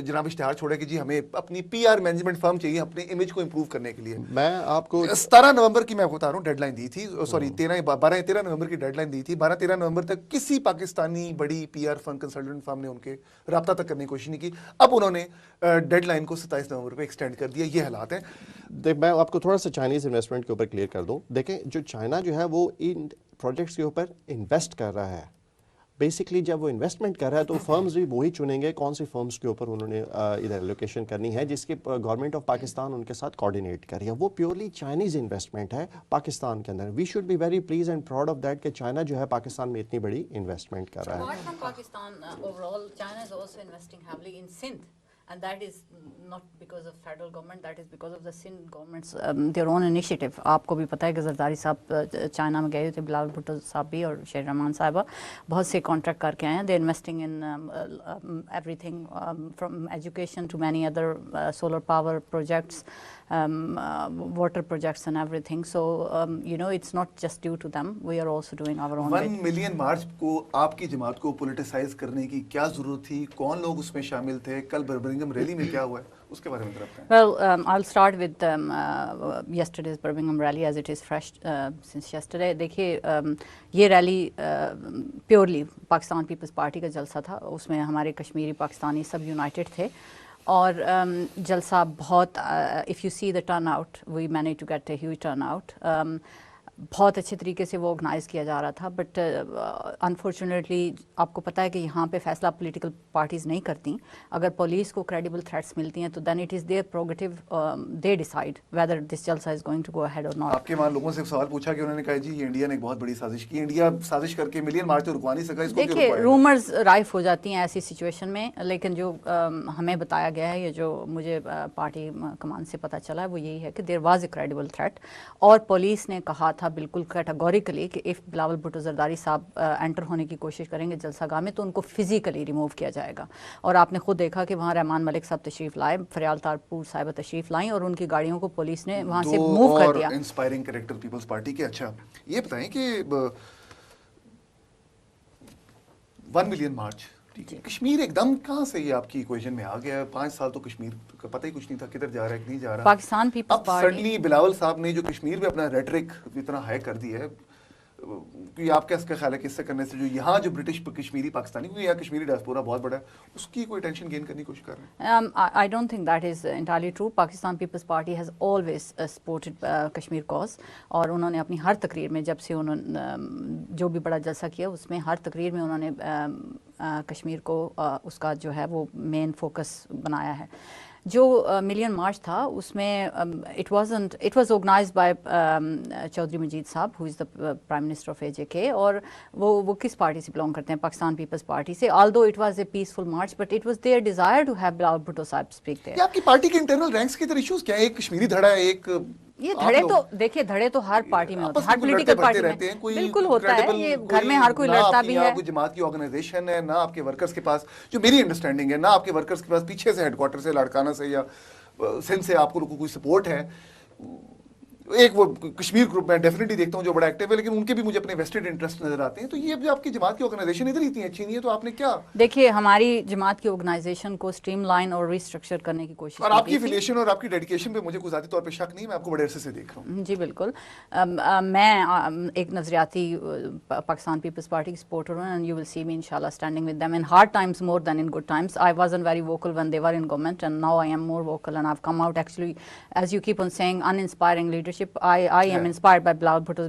جناب اشتہار چھوڑا کہ جی ہمیں اپنی پی آر مینجمنٹ فرم چاہیے اپنے امیج کو امپروو کرنے کے لیے. میں آپ کو 17 نومبر کی میں بتا رہا ہوں ڈیڈ لائن دی تھی, سوری 13 نومبر کی ڈیڈ لائن دی تھی. 12-13 نومبر تک کسی پاکستانی بڑی پی آر فرم, کنسلٹنٹ فرم نے ان کے رابطہ تک کرنے کی کوشش نہیں کی. اب انہوں نے ڈیڈ لائن کو 27 نومبر پہ ایکسٹینڈ کر دیا. یہ حالات ہیں. میں آپ کو تھوڑا سا چائنیز انویسٹمنٹ کے اوپر کلیئر کر دوں. دیکھیں جو چائنا جو ہے وہ ان پروجیکٹس کے اوپر انویسٹ کر رہا ہے. بیسکلی جب وہ انویسٹمنٹ کر رہا ہے تو فرمز بھی وہی چنیں گے کون سی فرمز کے اوپر انہوں نے ادھر لوکیشن کرنی ہے, جس کی گورنمنٹ آف پاکستان ان کے ساتھ کوآرڈینیٹ کر رہی ہے. وہ پیورلی چائنیز انویسٹمنٹ ہے پاکستان کے اندر. We should be very please and proud of that کہ چائنا جو ہے پاکستان میں اتنی بڑی انویسٹمنٹ کر رہا ہے. Apart from Pakistan, overall, China is also investing heavily in Sindh. And that is not because of federal government, that is because of the Sindh government's their own initiative. آپ کو بھی پتہ ہے کہ زرداری صاحب چائنا میں گئے ہوئے تھے, بلاول بھٹو صاحب بھی اور شیر رحمان صاحبہ بہت سے کانٹریکٹ کر کے آئے ہیں. They investing in everything from education to many other solar power projects, water projects and everything. So you know, it's not just due to them, we are also doing our own 1 million March کو آپ کی جماعت کو politicise کرنے کی کیا ضرورت تھی, کون لوگ اس میں شامل تھے, کل برمنگھم ریلی میں کیا ہوا ہے, اس کے بارے میں ذرا بتائیں. Well, I'll start with yesterday's Birmingham rally as it is fresh since yesterday. دیکھیے یہ ریلی پیورلی پاکستان پیپلز پارٹی کا جلسہ تھا. اس میں ہمارے کشمیری پاکستانی سب یونائٹڈ تھے, اور جلسہ بہت, if you see the turnout, we managed to get a huge turnout. بہت اچھے طریقے سے وہ آرگنائز کیا جا رہا تھا. بٹ انفارچونیٹلی آپ کو پتہ ہے کہ یہاں پہ فیصلہ پولیٹیکل پارٹیز نہیں کرتی. اگر پولیس کو کریڈیبل تھریٹس ملتی ہیں تو then it is their prerogative, they decide whether this jalsa is going to go ahead or not. آپ کے وہاں لوگوں سے سوال پوچھا کہ انہوں نے کہا جی یہ انڈیا نے ایک بہت بڑی سازش کی, انڈیا سازش کر کے ملین مارچ تو رکوا نہیں سکا, اس کو کیوں دیکھیے رکوایا؟ رومرز رائف ہو جاتی ہیں ایسی سچویشن میں, لیکن جو ہمیں بتایا گیا ہے, یہ جو مجھے پارٹی کمان سے پتہ چلا ہے وہ یہی ہے کہ there was a credible threat, اور پولیس نے کہا تھا بالکل کیٹاگوریکلی کہ اف بلاول بھٹو زرداری صاحب انٹر ہونے کی کوشش کریں گے جلسہ گاہ میں تو ان کو فزیکلی ریموو کیا جائے گا. اور آپ نے خود دیکھا کہ وہاں رحمان ملک صاحب تشریف لائے, فریال تارپور صاحبہ تشریف لائیں, اور ان کی گاڑیوں کو پولیس نے وہاں سے موو کر دیا. انسپائرنگ کریکٹر پیپلز پارٹی کے. اچھا یہ بتائیں کہ 1 ملین مارچ, کشمیر ایک دم کہاں سے یہ آپ کی ایکویشن میں آ گیا؟ 5 سال تو کشمیر کا پتہ ہی کچھ نہیں تھا کدھر جا رہا ہے نہیں جا رہا. پاکستان پیپلز اب پارٹی سڈنلی بلاول صاحب نے جو کشمیر میں اپنا ریٹرک اتنا ہائی کر دی ہے, کہ آپ کیا خیال ہے کہ اس سے کرنے سے جو یہاں جو برٹش کشمیری پاکستانی, کیونکہ یہاں کشمیری ڈائسپورا بہت بڑا ہے, اس کی کوئی ٹینشن گین کرنے کی کوشش کر رہے ہیں؟ I don't think that is entirely true. Pakistan People's Party has always supported Kashmir cause, اور انہوں نے اپنی ہر تقریر میں, جب سے انہوں نے جو بھی بڑا جلسہ کیا اس میں ہر تقریر میں انہوں نے کشمیر کو اس کا جو ہے وہ مین فوکس بنایا ہے. جو ملین مارچ تھا اس میں it was organized by Chaudhry مجید صاحب who is the Prime Minister of AJK, اور وہ کس پارٹی سے بلانگ کرتے ہیں؟ پاکستان پیپلز پارٹی سے. although it was a peaceful march but it was their desire to have Bilawal Bhutto صاحب speak there. یہ آپ کی پارٹی کے انٹرنل رینکس کے ادھر ایشوز کیا ہے؟ ایک کشمیری دھڑا ہے, ایک یہ دھڑے تو دیکھیے دھڑے تو ہر پارٹی میں ہوتے ہیں, ہر پولیٹیکل پارٹی میں بالکل ہوتا ہے, یہ گھر میں ہر کوئی لڑتا بھی ہے. کوئی جماعت کی آرگنائزیشن ہے نہ آپ کے ورکرز کے پاس, جو میری انڈرسٹینڈنگ ہے, نہ آپ کے ورکرز کے پاس پیچھے سے ہیڈ کوارٹر سے لاڑکانہ سے یا سندھ سے آپ کو کوئی سپورٹ ہے. ایک وہ کشمیر گروپ میں ڈیفینیٹلی دیکھتا ہوں جو بڑا ایکٹیو ہے، لیکن ان کے بھی مجھے اپنے ویسٹڈ انٹرسٹ نظر آتے ہیں. تو یہ آپ کی جماعت کی آرگنائزیشن ادھر اتنی اچھی نہیں ہے، تو آپ نے کیا دیکھیے ہماری جماعت کی آرگنائزیشن کو اسٹریم لائن اور ریسٹرکچر کرنے کی کوشش اور آپ کی کی گئی تھی. افیلیشن اور آپ کی ڈیڈیکیشن پہ مجھے کوئی ذاتی طور پہ شک نہیں ہے، میں آپ کو بڑے عرصے سے دیکھ رہا ہوں. جی بالکل. میں ایک نظریاتی پاکستان پیپلز پارٹی کی سپورٹر ہوں اینڈ یو ول سی می انشاءاللہ standing with them in hard times more than in good times. I wasn't very vocal when they were in government and now I am more vocal and I've come out actually, as you keep on saying, uninspiring leadership. I am inspired by Bilal Bhutto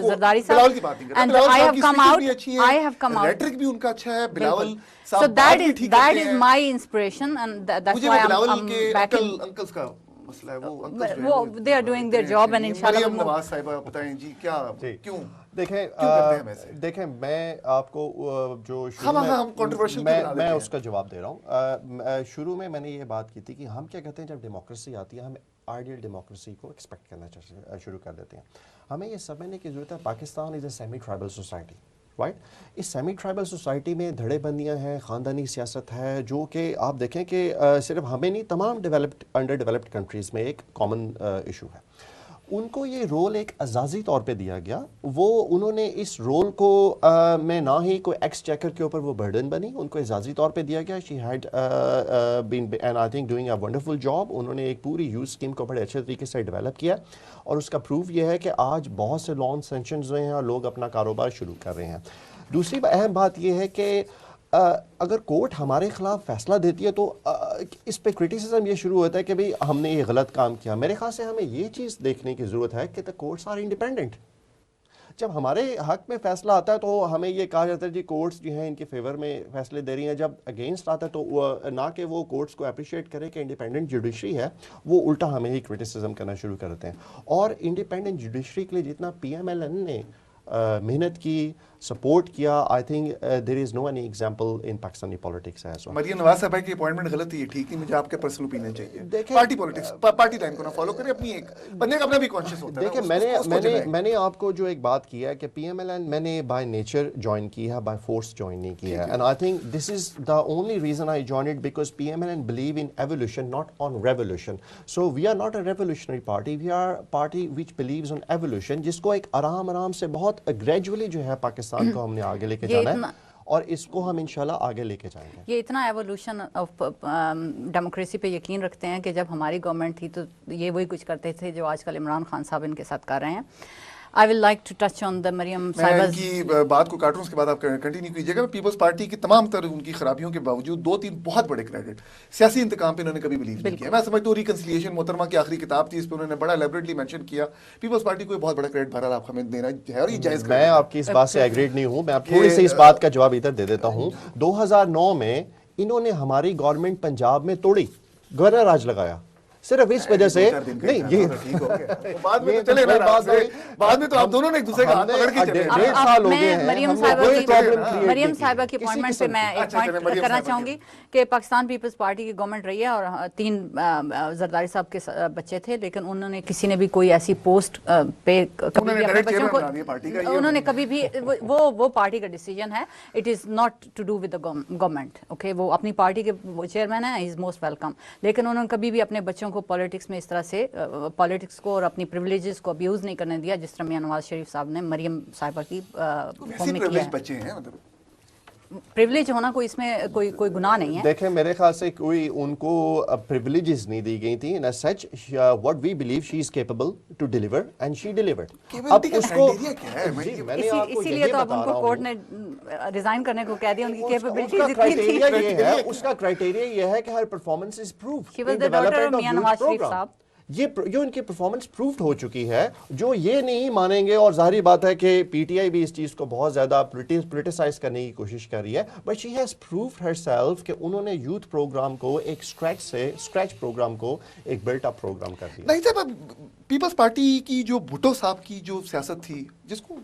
Zardari sahab. Bilawal کی بات نہیں کرتا. And Bilawal I صاحب have کی come speeches out. بھی اچھی I ہیں، have come out. Rhetoric بھی ان کا اچھا ہے. بلاول So صاحب that بات بھی is ٹھیک that کرتے is ہیں. my inspiration and that's مجھے why بلاول I'm کے backing. انکلز کا مسئلہ ہے، وہ انکلز جو ہیں وہ they are doing their job and inshallah مریم نواز صاحبہ بتائیں جی کیا کیوں دیکھیں کرتے ہیں ویسے؟ دیکھیں میں آپ کو جو ہم controversial کیوں بنا دیتے میں ہیں؟ اس کا جواب دے رہا ہوں. شروع میں نے یہ بات کی تھی کہ ہم کیا کہتے ہیں جب ڈیموکریسی آتی ہے ہم آئیڈیل ڈیموکریسی کو ایکسپیکٹ کرنا شروع کر دیتے ہیں. ہمیں یہ سمجھنے کی ضرورت ہے Pakistan is a semi tribal society right. اس سیمی ٹرائبل سوسائٹی میں دھڑے بندیاں ہیں، خاندانی سیاست ہے، جو کہ آپ دیکھیں کہ صرف ہمیں نہیں تمام ڈیولپڈ انڈر ڈیولپڈ کنٹریز میں ایک کامن ایشو ہے. ان کو یہ رول ایک اعزازی طور پہ دیا گیا. وہ انہوں نے اس رول کو میں نہ ہی کوئی ایکس چیکر کے اوپر وہ برڈن بنی، ان کو اعزازی طور پہ دیا گیا. She had been and I think doing a wonderful job. انہوں نے ایک پوری یوز اسکیم کو بڑے اچھے طریقے سے ڈیولپ کیا اور اس کا پروف یہ ہے کہ آج بہت سے لان سینکشنز ہوئے ہیں اور لوگ اپنا کاروبار شروع کر رہے ہیں. دوسری اہم بات یہ ہے کہ اگر کورٹ ہمارے خلاف فیصلہ دیتی ہے تو اس پہ کرٹیسزم یہ شروع ہوتا ہے کہ بھئی ہم نے یہ غلط کام کیا. میرے خیال سے ہمیں یہ چیز دیکھنے کی ضرورت ہے کہ the courts are independent. جب ہمارے حق میں فیصلہ آتا ہے تو ہمیں یہ کہا جاتا ہے جی کورٹس جو ہیں ان کے فیور میں فیصلے دے رہی ہیں. جب اگینسٹ آتا ہے تو نہ کہ وہ کورٹس کو اپریشیٹ کرے کہ انڈیپینڈنٹ جوڈیشری ہے، وہ الٹا ہمیں ہی کرٹیسزم کرنا شروع کر دیتے ہیں. اور انڈیپینڈنٹ جوڈیشری کے لیے جتنا پی ایم ایل این نے محنت کی، سپورٹ کیا، I think there is no any example in Pakistani politics as well. Maryam Nawaz صاحبہ کی اپوائنٹمنٹ غلط تھی، ٹھیک نہیں. مجھے آپ کے پرسنل اوپینین چاہیے. دیکھیں پارٹی پالیٹکس پارٹی لائن کو نہ فالو کرے، اپنی ایک بندے کا اپنا بھی کانشیس ہوتا ہے. دیکھیں میں نے آپ کو جو ایک بات کی ہے کہ پی ایم ایل این میں نے بائی نیچر جوائن کی ہے، بائی فورس جوائن نہیں کیا ہے. And I think this is the only reason I join it because P M L N believe in evolution not on revolution. So we are not a revolutionary party, we are party which believes on evolution, جس کو ایک آرام سے بہت gradually جو ہے پاکستان کو ہم نے آگے لے کے جانا ہے اور اس کو ہم انشاءاللہ آگے لے کے جائیں گے. یہ اتنا ایوولوشن آف ڈیموکریسی پہ یقین رکھتے ہیں کہ جب ہماری گورنمنٹ تھی تو یہ وہی کچھ کرتے تھے جو آج کل عمران خان صاحب ان کے ساتھ کر رہے ہیں. I will like to touch on the مریم میں صاحبہ ان کی بات کو کاٹوں، اس کے بعد آپ کنٹینیو کیجیے گا. پیپلز پارٹی کی تمام تر ان کی خرابیوں کے باوجود دو تین بہت بڑے کریڈٹ سیاسی انتقام پہ انہوں نے کبھی بلیو نہیں کیا. میں سمجھتا ہوں ریکنسیلیشن محترمہ کی آخری کتاب تھی، اس پہ انہوں نے بڑا ایلیبریٹلی مینشن کیا. پیپلز پارٹی کو بہت بڑا کریڈٹ بہرحال آپ ہمیں دینا ہے اور یہ جائز. میں آپ کی اس بات سے ایگریڈ نہیں ہوں. میں آپ تھوڑی سی اس بات کا جواب ادھر دے دیتا ہوں. 2009 میں انہوں نے ہماری گورنمنٹ پنجاب میں توڑی، گورنر راج لگایا صرف اس وجہ سے. نہیں یہ بعد میں تو چلے نا، بعد میں تو آپ دونوں نے ایک دوسرے کا ہاتھ پکڑ کے چلے. 1.5 سال ہو گئے ہیں. مریم صاحبہ کی اپوائنٹمنٹ پہ میں ایک پوائنٹ کرنا چاہوں گی کہ پاکستان پیپلز پارٹی کی گورنمنٹ رہی ہے اور 3 زرداری صاحب کے بچے تھے، لیکن انہوں نے کسی نے بھی کوئی ایسی پوسٹ پہ کبھی بھی اپنے بچوں کو، انہوں نے کبھی بھی وہ پارٹی کا ڈیسیجن ہے. It is not to do with the government. Okay, وہ اپنی پارٹی کے چیئرمین ہیں، ہی از موسٹ ویلکم، لیکن انہوں نے کبھی بھی اپنے بچوں کو پالیٹکس میں اس طرح سے پالیٹکس کو اور اپنی پریولیجز کو ابیوز نہیں کرنے دیا جس طرح میاں نواز شریف صاحب نے مریم صاحبہ کی فارم میں کیا ہے. بچے ہیں مطلب پریولیج ہونا کوئی اس میں کوئی گناہ نہیں ہے. دیکھیں میرے خیال سے کوئی ان کو پریولیجز نہیں دی گئی تھیں. In such what we believe she is capable to deliver and she delivered. اب اس کو اسی لیے تو اب ان کو کورٹ نے ریزائن کرنے کو کہہ دیا. ان کی کیپیبلٹیز اتنی کرائٹیریا یہ ہے، اس کا کرائٹیریا یہ ہے کہ her performance is proof. She was the daughter of Mian Nawaz Sharif صاحب. یہ جو ان کی پرفارمنس پروفڈ ہو چکی ہے، جو یہ نہیں مانیں گے. اور ظاہری بات ہے کہ پی ٹی آئی بھی اس چیز کو بہت زیادہ پولیٹیسائز کرنے کی کوشش کر رہی ہے، but she has proved herself کہ انہوں نے یوتھ پروگرام کو ایک اسکریچ پروگرام کو ایک بلٹ اپ پروگرام کر دیا. نہیں صاحب، پیپلز پارٹی کی جو بھٹو صاحب کی جو سیاست تھی، جس کو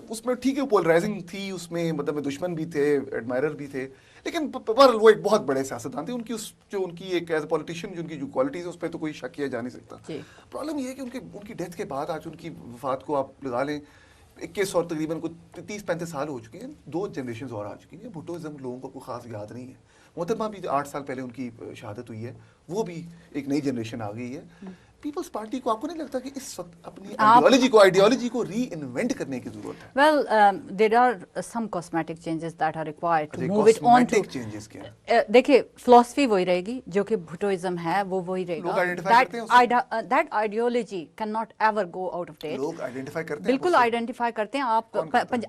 اس میں ٹھیک ہے پولرائزنگ تھی، اس میں مطلب دشمن بھی تھے، ایڈمائرر بھی تھے، لیکن وہ ایک بہت بڑے سیاستدان تھے. ان کی جو ان کی ایک ایز اے پولیٹیشین جو ان کی جو کوالٹیز ہیں اس پہ تو کوئی شک کیا جا نہیں سکتا. پرابلم یہ ہے کہ ان کی ڈیتھ کے بعد آج ان کی وفات کو آپ لگا لیں 21 اور تقریباً 30-35 سال ہو چکے ہیں، 2 جنریشنز اور آ چکی ہیں. بھٹوازم لوگوں کو کوئی خاص یاد نہیں ہے. محترمہ بھی 8 سال پہلے ان کی شہادت ہوئی ہے، وہ بھی ایک نئی جنریشن آ گئی ہے. پیپلز پارٹی کو آپ کو نہیں لگتا کہ اس وقت اپنی آئیڈیالوجی کو ری انوینٹ کرنے کی ضرورت ہے؟ Well, there are some cosmetic changes that are required to move it on to. Changes کیا دیکھیے فلاسفی وہی رہے گی جو کہ بھٹوازم ہے وہ وہی رہے لوگ گا. identify کرتے ہیں اسے؟ That ideology cannot ever go out of date. لوگ آئیڈینٹیفائی کرتے ہیں بالکل آئیڈینٹیفائی کرتے ہیں.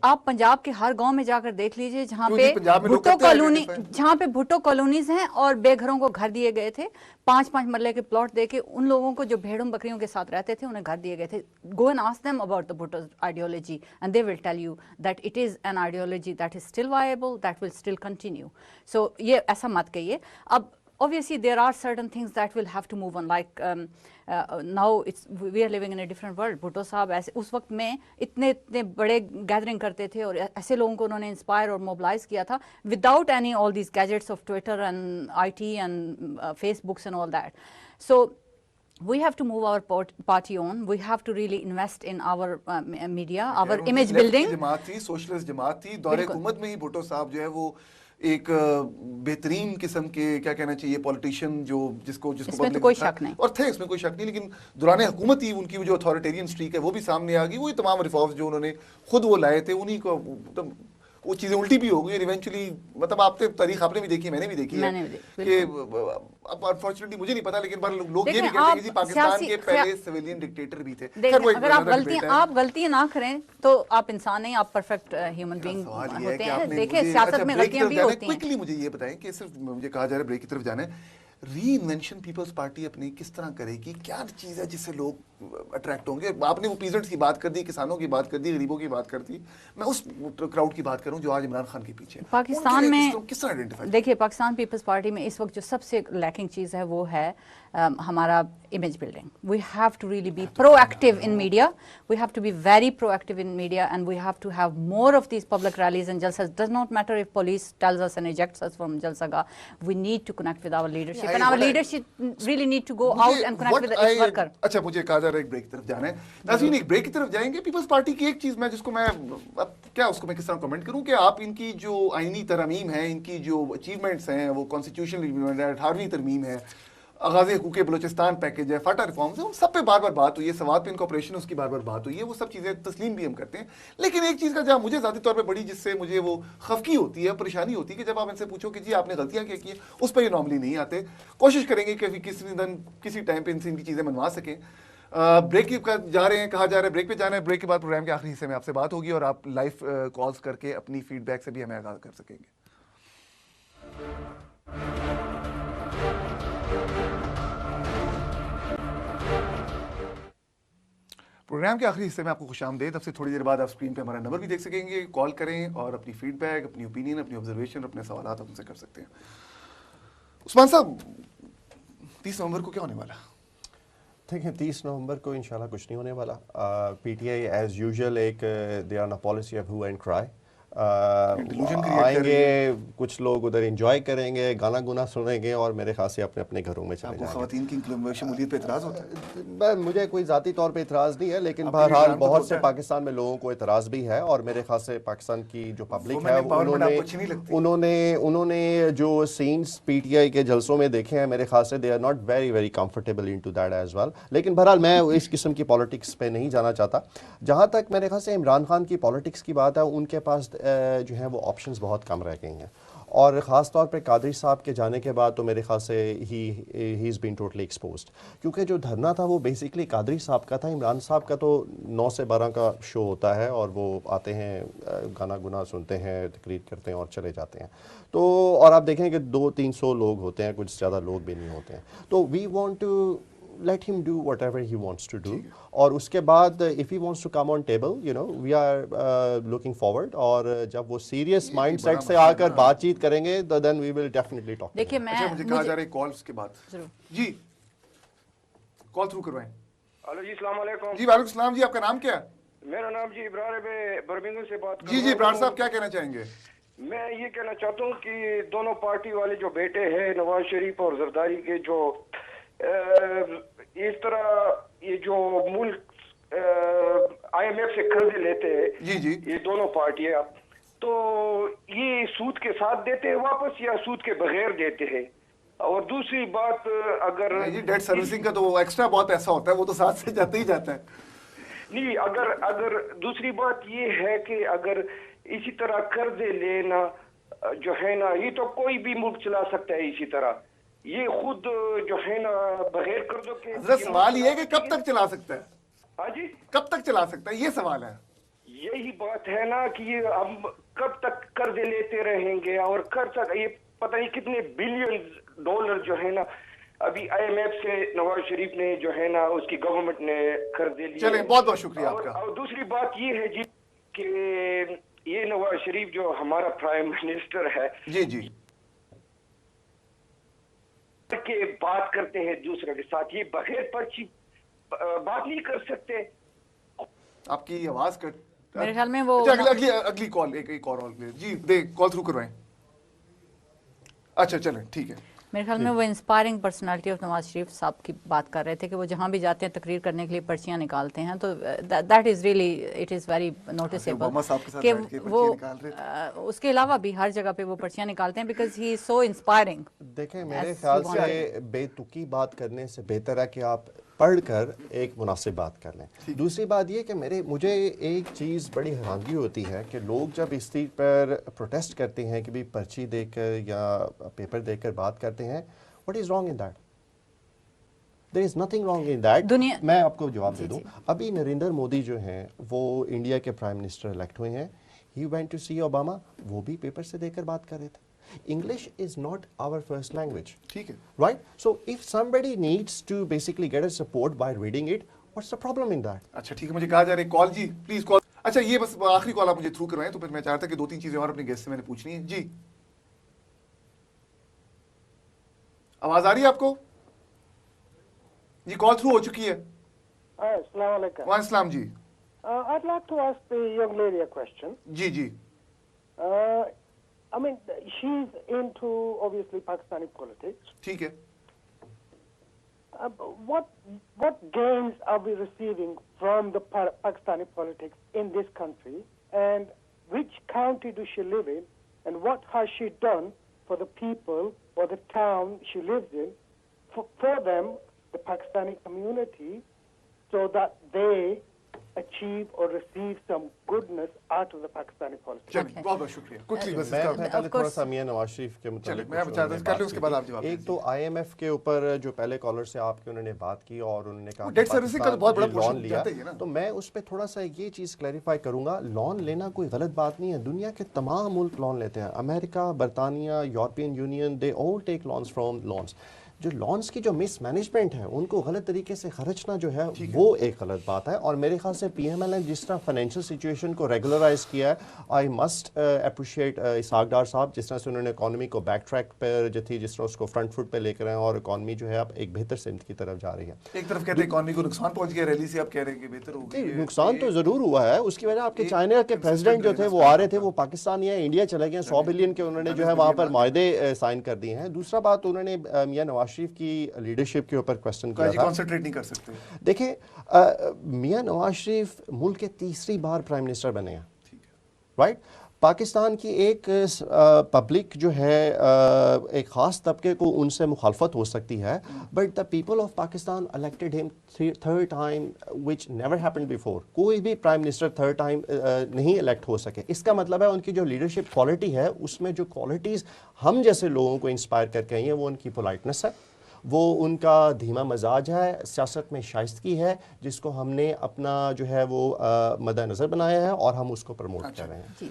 آپ پنجاب کے ہر گاؤں میں جا کر دیکھ لیجئے جہاں کیوں پہ جی، پنجاب میں لوگ بھٹو کرتے ہیں کالونی، identify؟ جہاں پہ بھٹو کالونیز ہیں اور بے گھروں کو گھر دیے گئے تھے، 5 مرلے کے پلاٹ دے کے ان لوگوں کو جو بھیڑوں بکریوں کے ساتھ رہتے تھے انہیں گھر دیے گئے تھے. Go and ask them about the Bhutto's ideology and they will tell you that it is an ideology that is still viable, that will still continue. So یہ ایسا مت کہیے. اب obviously there are certain things that will have to move on, like now we are living in a different world. Bhutto صاحب ایسے اس وقت میں اتنے بڑے گیدرنگ کرتے تھے اور ایسے لوگوں کو انہوں نے انسپائر اور موبلائز کیا تھا without any all these gadgets of Twitter and IT and Facebooks and all that. So we have to move our party on. We have to really invest in our media, our image building. جماعت تھی، socialist جماعت تھی، دور حکومت میں ہی بھٹو صاحب جو ہے وہ ایک بہترین قسم کے کیا کہنا چاہیے پولیٹیشین جو جس کو اس میں تو کوئی شک نہیں اور تھے، اس میں کوئی شک نہیں، لیکن دوران حکومت ہی ان کی جو اتھارٹیرین سٹریک ہے وہ بھی سامنے آ گئی. وہی تمام ریفارمز جو انہوں نے خود وہ لائے تھے انہی کو وہ چیزیں الٹی بھی ہو گئی اور ایونچولی مطلب آپ نے تاریخ آپ نے بھی دیکھی ہے، میں نے بھی دیکھی ہے کہ اب انفارچونیٹلی مجھے نہیں پتا لیکن لوگ یہ بھی کہتے ہیں کہ پاکستان کے پہلے سویلین ڈکٹیٹر بھی تھے. اگر آپ غلطیاں نہ کریں تو آپ انسان نہیں، آپ پرفیکٹ ہیومن بینگ ہوتے ہیں. دیکھیں سیاست میں غلطیاں بھی ہوتی ہیں. کوئکلی مجھے یہ بتائیں کہ صرف مجھے کہا جا رہا ہے بریک کی طرف جانا ہے، ری انوینشن پیپلز پارٹی اپنی کس طرح کرے گی؟ کیا چیز ہے جس سے لوگ اٹریکٹ ہوں گے؟ آپ نے وہ پیزنٹس کی بات کر دی، کسانوں کی بات کر دی، غریبوں کی بات کر دی. میں اس کراؤڈ کی بات کروں جو آج عمران خان کے پیچھے ہے. پاکستان میں کس طرح آئیڈینٹیفائی؟ دیکھیے پاکستان پیپلز پارٹی میں اس وقت جو سب سے لیکنگ چیز ہے وہ ہے ہمارا image building. We have to really be proactive in media. We have to be very proactive in media and we have to have more of these public release and جلسas. Does not matter if police tells us and ejects us from Jalsaga. We need to connect with our leadership and our leadership really need to go out and connect with each worker. اچھا مجھے کہا جا رہا ہے ایک break کی طرف جانا ہے. ناظرین ایک بریک کی طرف جائیں گے. پیپلز پارٹی کی ایک چیز میں جس کو میں کیا اس کو میں کس طرح کمنٹ کروں کہ آپ ان کی جو آئینی ترامیم ہیں، ان کی جو اچیومنٹس ہیں، وہ کانسٹیٹیوشنل 18ویں ترمیم ہے، آغاز حقوق بلوچستان پیکج ہے، فاٹا ریفارمز ہیں، ان سب پہ بار بار بات ہوئی ہے، سواد پہ انکارپوریشن اس کی بار بار بات ہوئی ہے. وہ سب چیزیں تسلیم بھی ہم کرتے ہیں، لیکن ایک چیز کا جہاں مجھے ذاتی طور پہ بڑی جس سے مجھے وہ خفگی ہوتی ہے، پریشانی ہوتی ہے کہ جب آپ ان سے پوچھو کہ جی آپ نے غلطیاں کیا کی ہیں، اس پہ یہ نارملی نہیں آتے. کوشش کریں گے کہ کسی ٹائم پہ ان سے ان کی چیزیں منوا سکیں. بریک جا رہے ہیں، کہا جا رہا ہے بریک پہ جانا ہے. بریک کے بعد پروگرام کے آخری حصے میں آپ سے بات ہوگی اور آپ لائیو کالز کر کے اپنی فیڈ بیک سے بھی ہمیں آگاہ کر سکیں گے. پروگرام کے آخری حصے میں آپ کو خوش آمدید. اب سے تھوڑی دیر بعد آپ اسکرین پہ ہمارا نمبر بھی دیکھ سکیں گے. کال کریں اور اپنی فیڈ بیک، اپنی اوپینین، اپنی آبزرویشن، اپنے سوالات آپ ان سے کر سکتے ہیں. عثمان صاحب 30 نومبر کو کیا ہونے والا؟ دیکھیں 30 نومبر کو انشاءاللہ کچھ نہیں ہونے والا. P T I as usual ایک دے آر نا پالیسی آف ہو اینڈ کرائی. آئیں گے کچھ لوگ ادھر انجوائے کریں گے، گانا گنا سنیں گے اور میرے خیال سے اپنے اپنے گھروں میں چلے جائیں گے. خواتین کی شمولیت پہ اعتراض ہوتا ہے؟ مجھے کوئی ذاتی طور پہ اعتراض نہیں ہے، لیکن بہرحال بہت سے پاکستان میں لوگوں کو اعتراض بھی ہے اور میرے خیال سے پاکستان کی جو پبلک ہے انہوں نے جو سینس پی ٹی آئی کے جلسوں میں دیکھے ہیں میرے خیال سے they are not very very comfortable in to that as well. لیکن بہرحال میں اس قسم کی پالیٹکس پہ نہیں جانا چاہتا. جہاں تک میرے خیال سے عمران خان کی پالیٹکس کی بات ہے، ان کے پاس جو ہیں وہ آپشنز بہت کم رہ گئی ہیں اور خاص طور پہ قادری صاحب کے جانے کے بعد تو میرے خیال سے ہی از بین ٹوٹلی ایکسپوزڈ. کیونکہ جو دھرنا تھا وہ بیسکلی قادری صاحب کا تھا. عمران صاحب کا تو 9 سے 12 کا شو ہوتا ہے اور وہ آتے ہیں، گانا گنا سنتے ہیں، تقریر کرتے ہیں اور چلے جاتے ہیں. تو اور آپ دیکھیں کہ 200-300 لوگ ہوتے ہیں، کچھ زیادہ لوگ بھی نہیں ہوتے ہیں. تو we want to let him do whatever he wants to do. اور اس کے بعد if he wants to come on table, you know, we are looking forward. اور جب وہ سیریس مائنڈ سیٹ سے آ کر بات چیت کریں گے تو then we will definitely talk. دیکھیے مجھے کہا جا رہا ہے کالز کے بعد جی کال تھرو کروائیں. ہلو جی السلام علیکم. جی وعلیکم السلام. جی آپ کا نام کیا ہے؟ میرا نام جی ابرار ہے، برمنگھم سے بات کر رہا ہوں. جی ابرار صاحب کیا کہنا چاہیں گے؟ میں یہ کہنا چاہتا ہوں کہ دونوں پارٹی والے جو بیٹے ہیں نواز شریف اور زرداری کے، جو اس طرح یہ جو ملک آئی ایم ایف سے قرضے لیتے ہیں، جی یہ دونوں پارٹیاں، تو یہ سود کے ساتھ دیتے ہیں واپس یا سود کے بغیر دیتے ہیں؟ اور دوسری بات اگر جی ڈیٹ سروسنگ کا تو ایکسٹرا بہت پیسہ ہوتا ہے, وہ تو ساتھ سے جاتا ہی جاتا ہے. نہیں, اگر دوسری بات یہ ہے کہ اگر اسی طرح قرضے لینا جو ہے نا, یہ تو کوئی بھی ملک چلا سکتا ہے اسی طرح, یہ خود جو ہے نا بغیر قرضوں کے. حضرت سوال یہ ہے کہ کب تک چلا سکتا ہے, ہاں جی, کب تک چلا سکتا ہے, یہ سوال ہے. یہی بات ہے نا کہ یہ ہم کب تک قرضے لیتے رہیں گے, اور قرضہ یہ پتہ نہیں کتنے بلین ڈالر جو ہے نا ابھی آئی ایم ایف سے نواز شریف نے جو ہے نا اس کی گورنمنٹ نے قرضے لیے. چلیں بہت بہت شکریہ آپ کا. اور دوسری بات یہ ہے جی کہ یہ نواز شریف جو ہمارا پرائم منسٹر ہے, جی جی, کہ بات کرتے ہیں دوسرے کے ساتھ, یہ بغیر پرچی بات نہیں کر سکتے. آپ کی آواز کٹ, میرے خیال میں وہ اگلی کال, ایک اور جی دے کال تھرو کروائیں. اچھا چلیں ٹھیک ہے. میرے خیال میں وہ inspiring personality of Nawaz Sharif صاحب کی بات کر رہے تھے کہ وہ جہاں بھی جاتے ہیں تقریر کرنے کے لیے پرچیاں نکالتے ہیں, تو that is really it is very noticeable کہ وہ اس کے علاوہ بھی ہر جگہ پہ وہ پرچیاں نکالتے ہیں because he is so inspiring. دیکھیں میرے خیال سے بے تکی بات کرنے سے بہتر ہے کہ آپ پڑھ کر ایک مناسب بات کر لیں. دوسری بات یہ کہ مجھے ایک چیز بڑی حیرانگی ہوتی ہے کہ لوگ جب اس چیز پر پروٹیسٹ کرتے ہیں کہ بھی پرچی دے کر یا پیپر دے کر بات کرتے ہیں, what is wrong in that? There is nothing wrong in that. میں آپ کو جواب دے دوں. ابھی نریندر مودی جو ہیں وہ انڈیا کے پرائم منسٹر الیکٹ ہوئے ہیں. He went to see Obama, وہ بھی پیپر سے دے کر بات کر رہے تھے. English is not our first language. ٹھیک ہے. Right? So if somebody needs to basically get a support by reading it, what's the problem in that? اچھا ٹھیک ہے, مجھے کہا جا رہا ہے کال, جی پلیز کال. اچھا یہ بس آخری کال آپ مجھے تھرو کروائیں, تو پھر میں چاہتا کہ 2-3 چیزیں اور اپنے گیسٹ سے میں نے پوچھنی ہیں. جی آواز آ رہی ہے آپ کو؟ جی کال تھرو ہو چکی ہے. السلام علیکم. وعلیکم السلام. جی I'd like to ask the young lady a question. G G. I mean, she's into obviously Pakistani politics. ٹھیک ہے. What gains are we receiving from the Pakistani politics in this country, and which county does she live in, and what has she done for the people or the town she lives in, for them, the Pakistani community, so that they achieve or receive some goodness out of the Pakistani politics. چلیے بہت بہت شکریہ. کچھ بس میں پہلے تھوڑا سا میاں نواز شریف کے متعلق کر لوں, اس کے بعد آپ جواب. ایک تو آئی ایم ایف کے اوپر جو پہلے کالر سے آپ کے انہوں نے بات کی اور انہوں نے کہا ڈیٹ سروسنگ کا تو بہت بڑا لون لیا, تو میں اس پہ تھوڑا سا یہ چیز کلیریفائی کروں گا. لون لینا کوئی غلط بات نہیں ہے, دنیا کے تمام ملک لون لیتے ہیں. امریکہ, برطانیہ, European union, they all take loans from loans. جو لونز کی جو مس مینجمنٹ ہے ان کو غلط طریقے سے خرچنا جو ہے وہ ایک غلط بات ہے. اور میرے خیال سے پی ایم ایل نے جس طرح فائنینشیل سچویشن کو ریگولرائز کیا ہے, I must appreciate Ishaq Dar صاحب, جس طرح سے انہوں نے اکانومی کو بیک ٹریک پر جو تھی جس طرح اس کو فرنٹ فٹ پہ لے کر آئے, اور اکانومی جو ہے اب ایک بہتر سمت کی طرف جا رہی ہے. ایک طرف کہتے ہیں اکانومی کو نقصان پہنچ گیا, ریلی سے آپ کہہ رہے ہیں کہ بہتر ہو گئی. نقصان تو ضرور ہوا ہے, اس کی وجہ آپ کے چائنا کے پریزیڈنٹ جو تھے وہ آ رہے تھے, وہ پاکستان یا انڈیا چلے گئے, 100 بلین کے انہوں نے جو ہے وہاں پر معاہدے سائن کر دیے ہیں. دوسرا بات, انہوں نے میاں نواز شریف کی لیڈرشپ کے اوپر کوسچن کیا تھا. کانسنٹریٹ نہیں کر سکتے. دیکھیں میاں نواز شریف ملک کے تیسری بار پرائم منسٹر بنے ہیں, رائٹ. پاکستان کی ایک پبلک جو ہے ایک خاص طبقے کو ان سے مخالفت ہو سکتی ہے, but the people of Pakistan elected him third time which never happened before. کوئی بھی پرائم منسٹر تھرڈ ٹائم نہیں الیکٹ ہو سکے. اس کا مطلب ہے ان کی جو لیڈرشپ کوالٹی ہے اس میں جو کوالٹیز ہم جیسے لوگوں کو انسپائر کر کے آئی ہیں, وہ ان کی پولائٹنس ہے, وہ ان کا دھیما مزاج ہے, سیاست میں شائستگی ہے, جس کو ہم نے اپنا جو ہے وہ مد نظر بنایا ہے اور ہم اس کو پروموٹ کر رہے ہیں. جی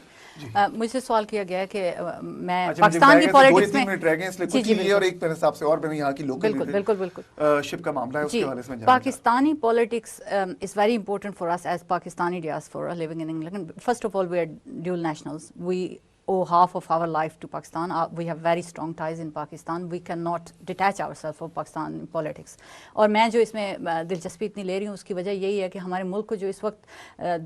مجھ سے سوال کیا گیا ہے کہ میں پاکستان کی پالیٹکس میں جی اور ایک صاحب سے اور میں یہاں کی لوکل بالکل شپ کا معاملہ ہے, اس کے حوالے سے Pakistani politics is very important for us as Pakistani diaspora living in England. First of all, we are dual nationals. We owe half of our life to Pakistan. We have very strong ties in Pakistan. We cannot detach ourselves from Pakistan politics. اور میں جو اس میں دلچسپی اتنی لے رہی ہوں اس کی وجہ یہی ہے کہ ہمارے ملک کو جو اس وقت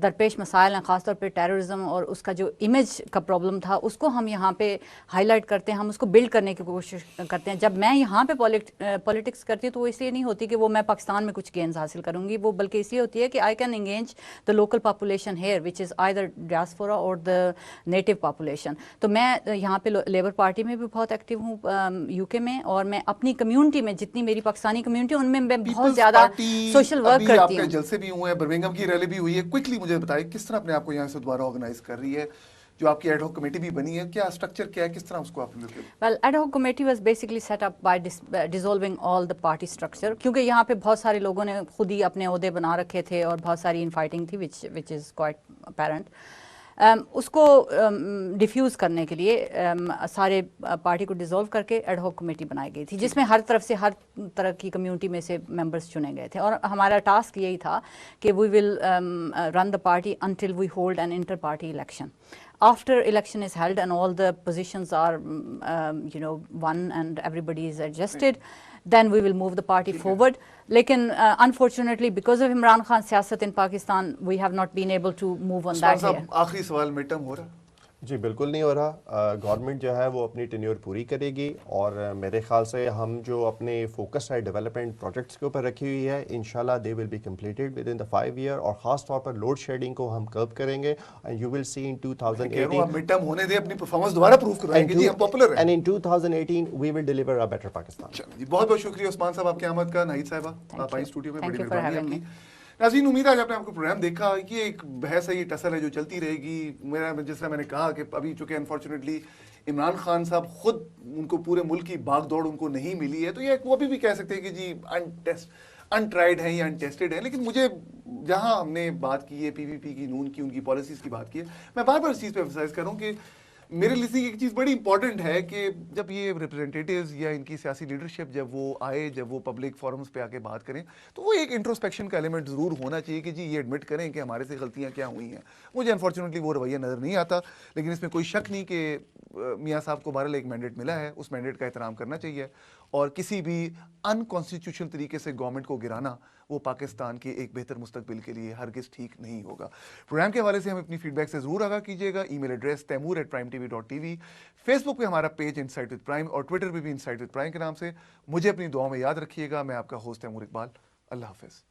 درپیش مسائل ہیں, خاص طور پہ ٹیررزم اور اس کا جو امیج کا پرابلم تھا, اس کو ہم یہاں پہ ہائی لائٹ کرتے ہیں, ہم اس کو بلڈ کرنے کی کوشش کرتے ہیں. جب میں یہاں پہ پالیٹکس کرتی ہوں تو وہ اس لیے نہیں ہوتی کہ وہ میں پاکستان میں کچھ گینز حاصل کروں گی, وہ بلکہ اس لیے ہوتی ہے کہ I can engage the local population here which is either diaspora or the NATO population. تو میں یہاں پہ لیبر پارٹی میں بھی بہت ایکٹیو ہوں یو کے میں, اور میں اپنی کمیونٹی میں جتنی میری پاکستانی کمیونٹی ان میں بہت زیادہ سوشل ورک کرتی آپ کے ہوں. جلسے بھی ہوئے ہیں, برمنگھم کی ریلی بھی ہوئی ہے, کوئکلی مجھے بتائیں کس طرح اپنے آپ کو یہاں سے دوبارہ آرگنائز کر رہی ہے, جو آپ کی ایڈ ہاک کمیٹی بھی بنی ہے, کیا اسٹرکچر کیا ہے, کس طرح اس کو آپ نے؟ Well, ad hoc committee was basically set up by dissolving all the party structure, کیونکہ یہاں پہ بہت سارے لوگوں نے خود ہی اپنے عہدے بنا رکھے تھے اور بہت ساری انفائٹنگ تھی which is quite apparent. اس کو ڈیفیوز کرنے کے لیے سارے پارٹی کو ڈیزولو کر کے ایڈ ہاک کمیٹی بنائی گئی تھی, جس میں ہر طرف سے ہر طرح کی کمیونٹی میں سے ممبرس چنے گئے تھے, اور ہمارا ٹاسک یہی تھا کہ we will run the party until we hold an inter party election. After election is held and all the positions are won and everybody is adjusted, then we will move the party forward. لیکن unfortunately because of Imran Khan سیاست in Pakistan, we have not been able to move on that here. آخری سوال, mid term ہو رہا؟ جی بالکل نہیں ہو رہا. Government جو ہے وہ اپنی ٹینیور پوری کرے گی, اور میرے خیال سے ہم جو اپنے فوکس ہے ڈیولپمنٹ پروجیکٹس کے اوپر رکھی ہوئی ہے, انشاءاللہ they will be completed within the 5 year, اور خاص طور پر لوڈ شیڈنگ کو ہم کرب کریں گے. اینڈ یو ول سی ان 2018 آپ مڈ ٹرم ہونے دیں, اپنی پرفارمنس دوبارہ پروف کروائیں گے جی ہم پاپولر ہیں. And in 2018 we will deliver a better Pakistan. جی بہت بہت شکریہ عثمان صاحب آپ کی آمد کا. ناہید صاحبہ آپ آئی اسٹوڈیو میں, بڑی Thank you for مہربانی آپ having کی. me. ناظرین, امید ہے آج آپ نے آپ کو پروگرام دیکھا. یہ ایک بحث ہے, یہ ٹسل ہے جو چلتی رہے گی. میرا جس طرح میں نے کہا کہ ابھی چونکہ انفارچونیٹلی عمران خان صاحب خود ان کو پورے ملک کی باغ دوڑ ان کو نہیں ملی ہے, تو یہ وہ بھی کہہ سکتے ہیں کہ جی انٹرائڈ ہیں یا انٹیسٹڈ ہیں. لیکن مجھے جہاں ہم نے بات کی ہے پی وی پی کی, نون کی, ان کی پالیسیز کی بات کی ہے, میں بار بار اس چیز پہ ایمفسائز کر رہا ہوں کہ میرے لیے ایک چیز بڑی امپورٹنٹ ہے کہ جب یہ ریپرزینٹیٹیوز یا ان کی سیاسی لیڈرشپ جب وہ آئے, جب وہ پبلک فورمز پہ آ کے بات کریں, تو وہ ایک انٹروسپیکشن کا ایلیمنٹ ضرور ہونا چاہیے کہ جی یہ ایڈمٹ کریں کہ ہمارے سے غلطیاں کیا ہوئی ہیں. مجھے انفارچونیٹلی وہ رویہ نظر نہیں آتا, لیکن اس میں کوئی شک نہیں کہ میاں صاحب کو بہرحال ایک مینڈیٹ ملا ہے, اس مینڈیٹ کا احترام کرنا چاہیے, اور کسی بھی ان کانسٹیٹیوشنل طریقے سے گورنمنٹ کو گرانا وہ پاکستان کے ایک بہتر مستقبل کے لیے ہرگز ٹھیک نہیں ہوگا. پروگرام کے حوالے سے ہم اپنی فیڈ بیک سے ضرور آگاہ کیجیے گا. ای میل ایڈریس taimoor@primetv.tv, فیس بک پہ ہمارا پیج انسائٹ وتھ پرائم, اور ٹویٹر پہ بھی انسائٹ وتھ پرائم کے نام سے. مجھے اپنی دعاؤں میں یاد رکھیے گا. میں آپ کا ہوسٹ تیمور اقبال. اللہ حافظ.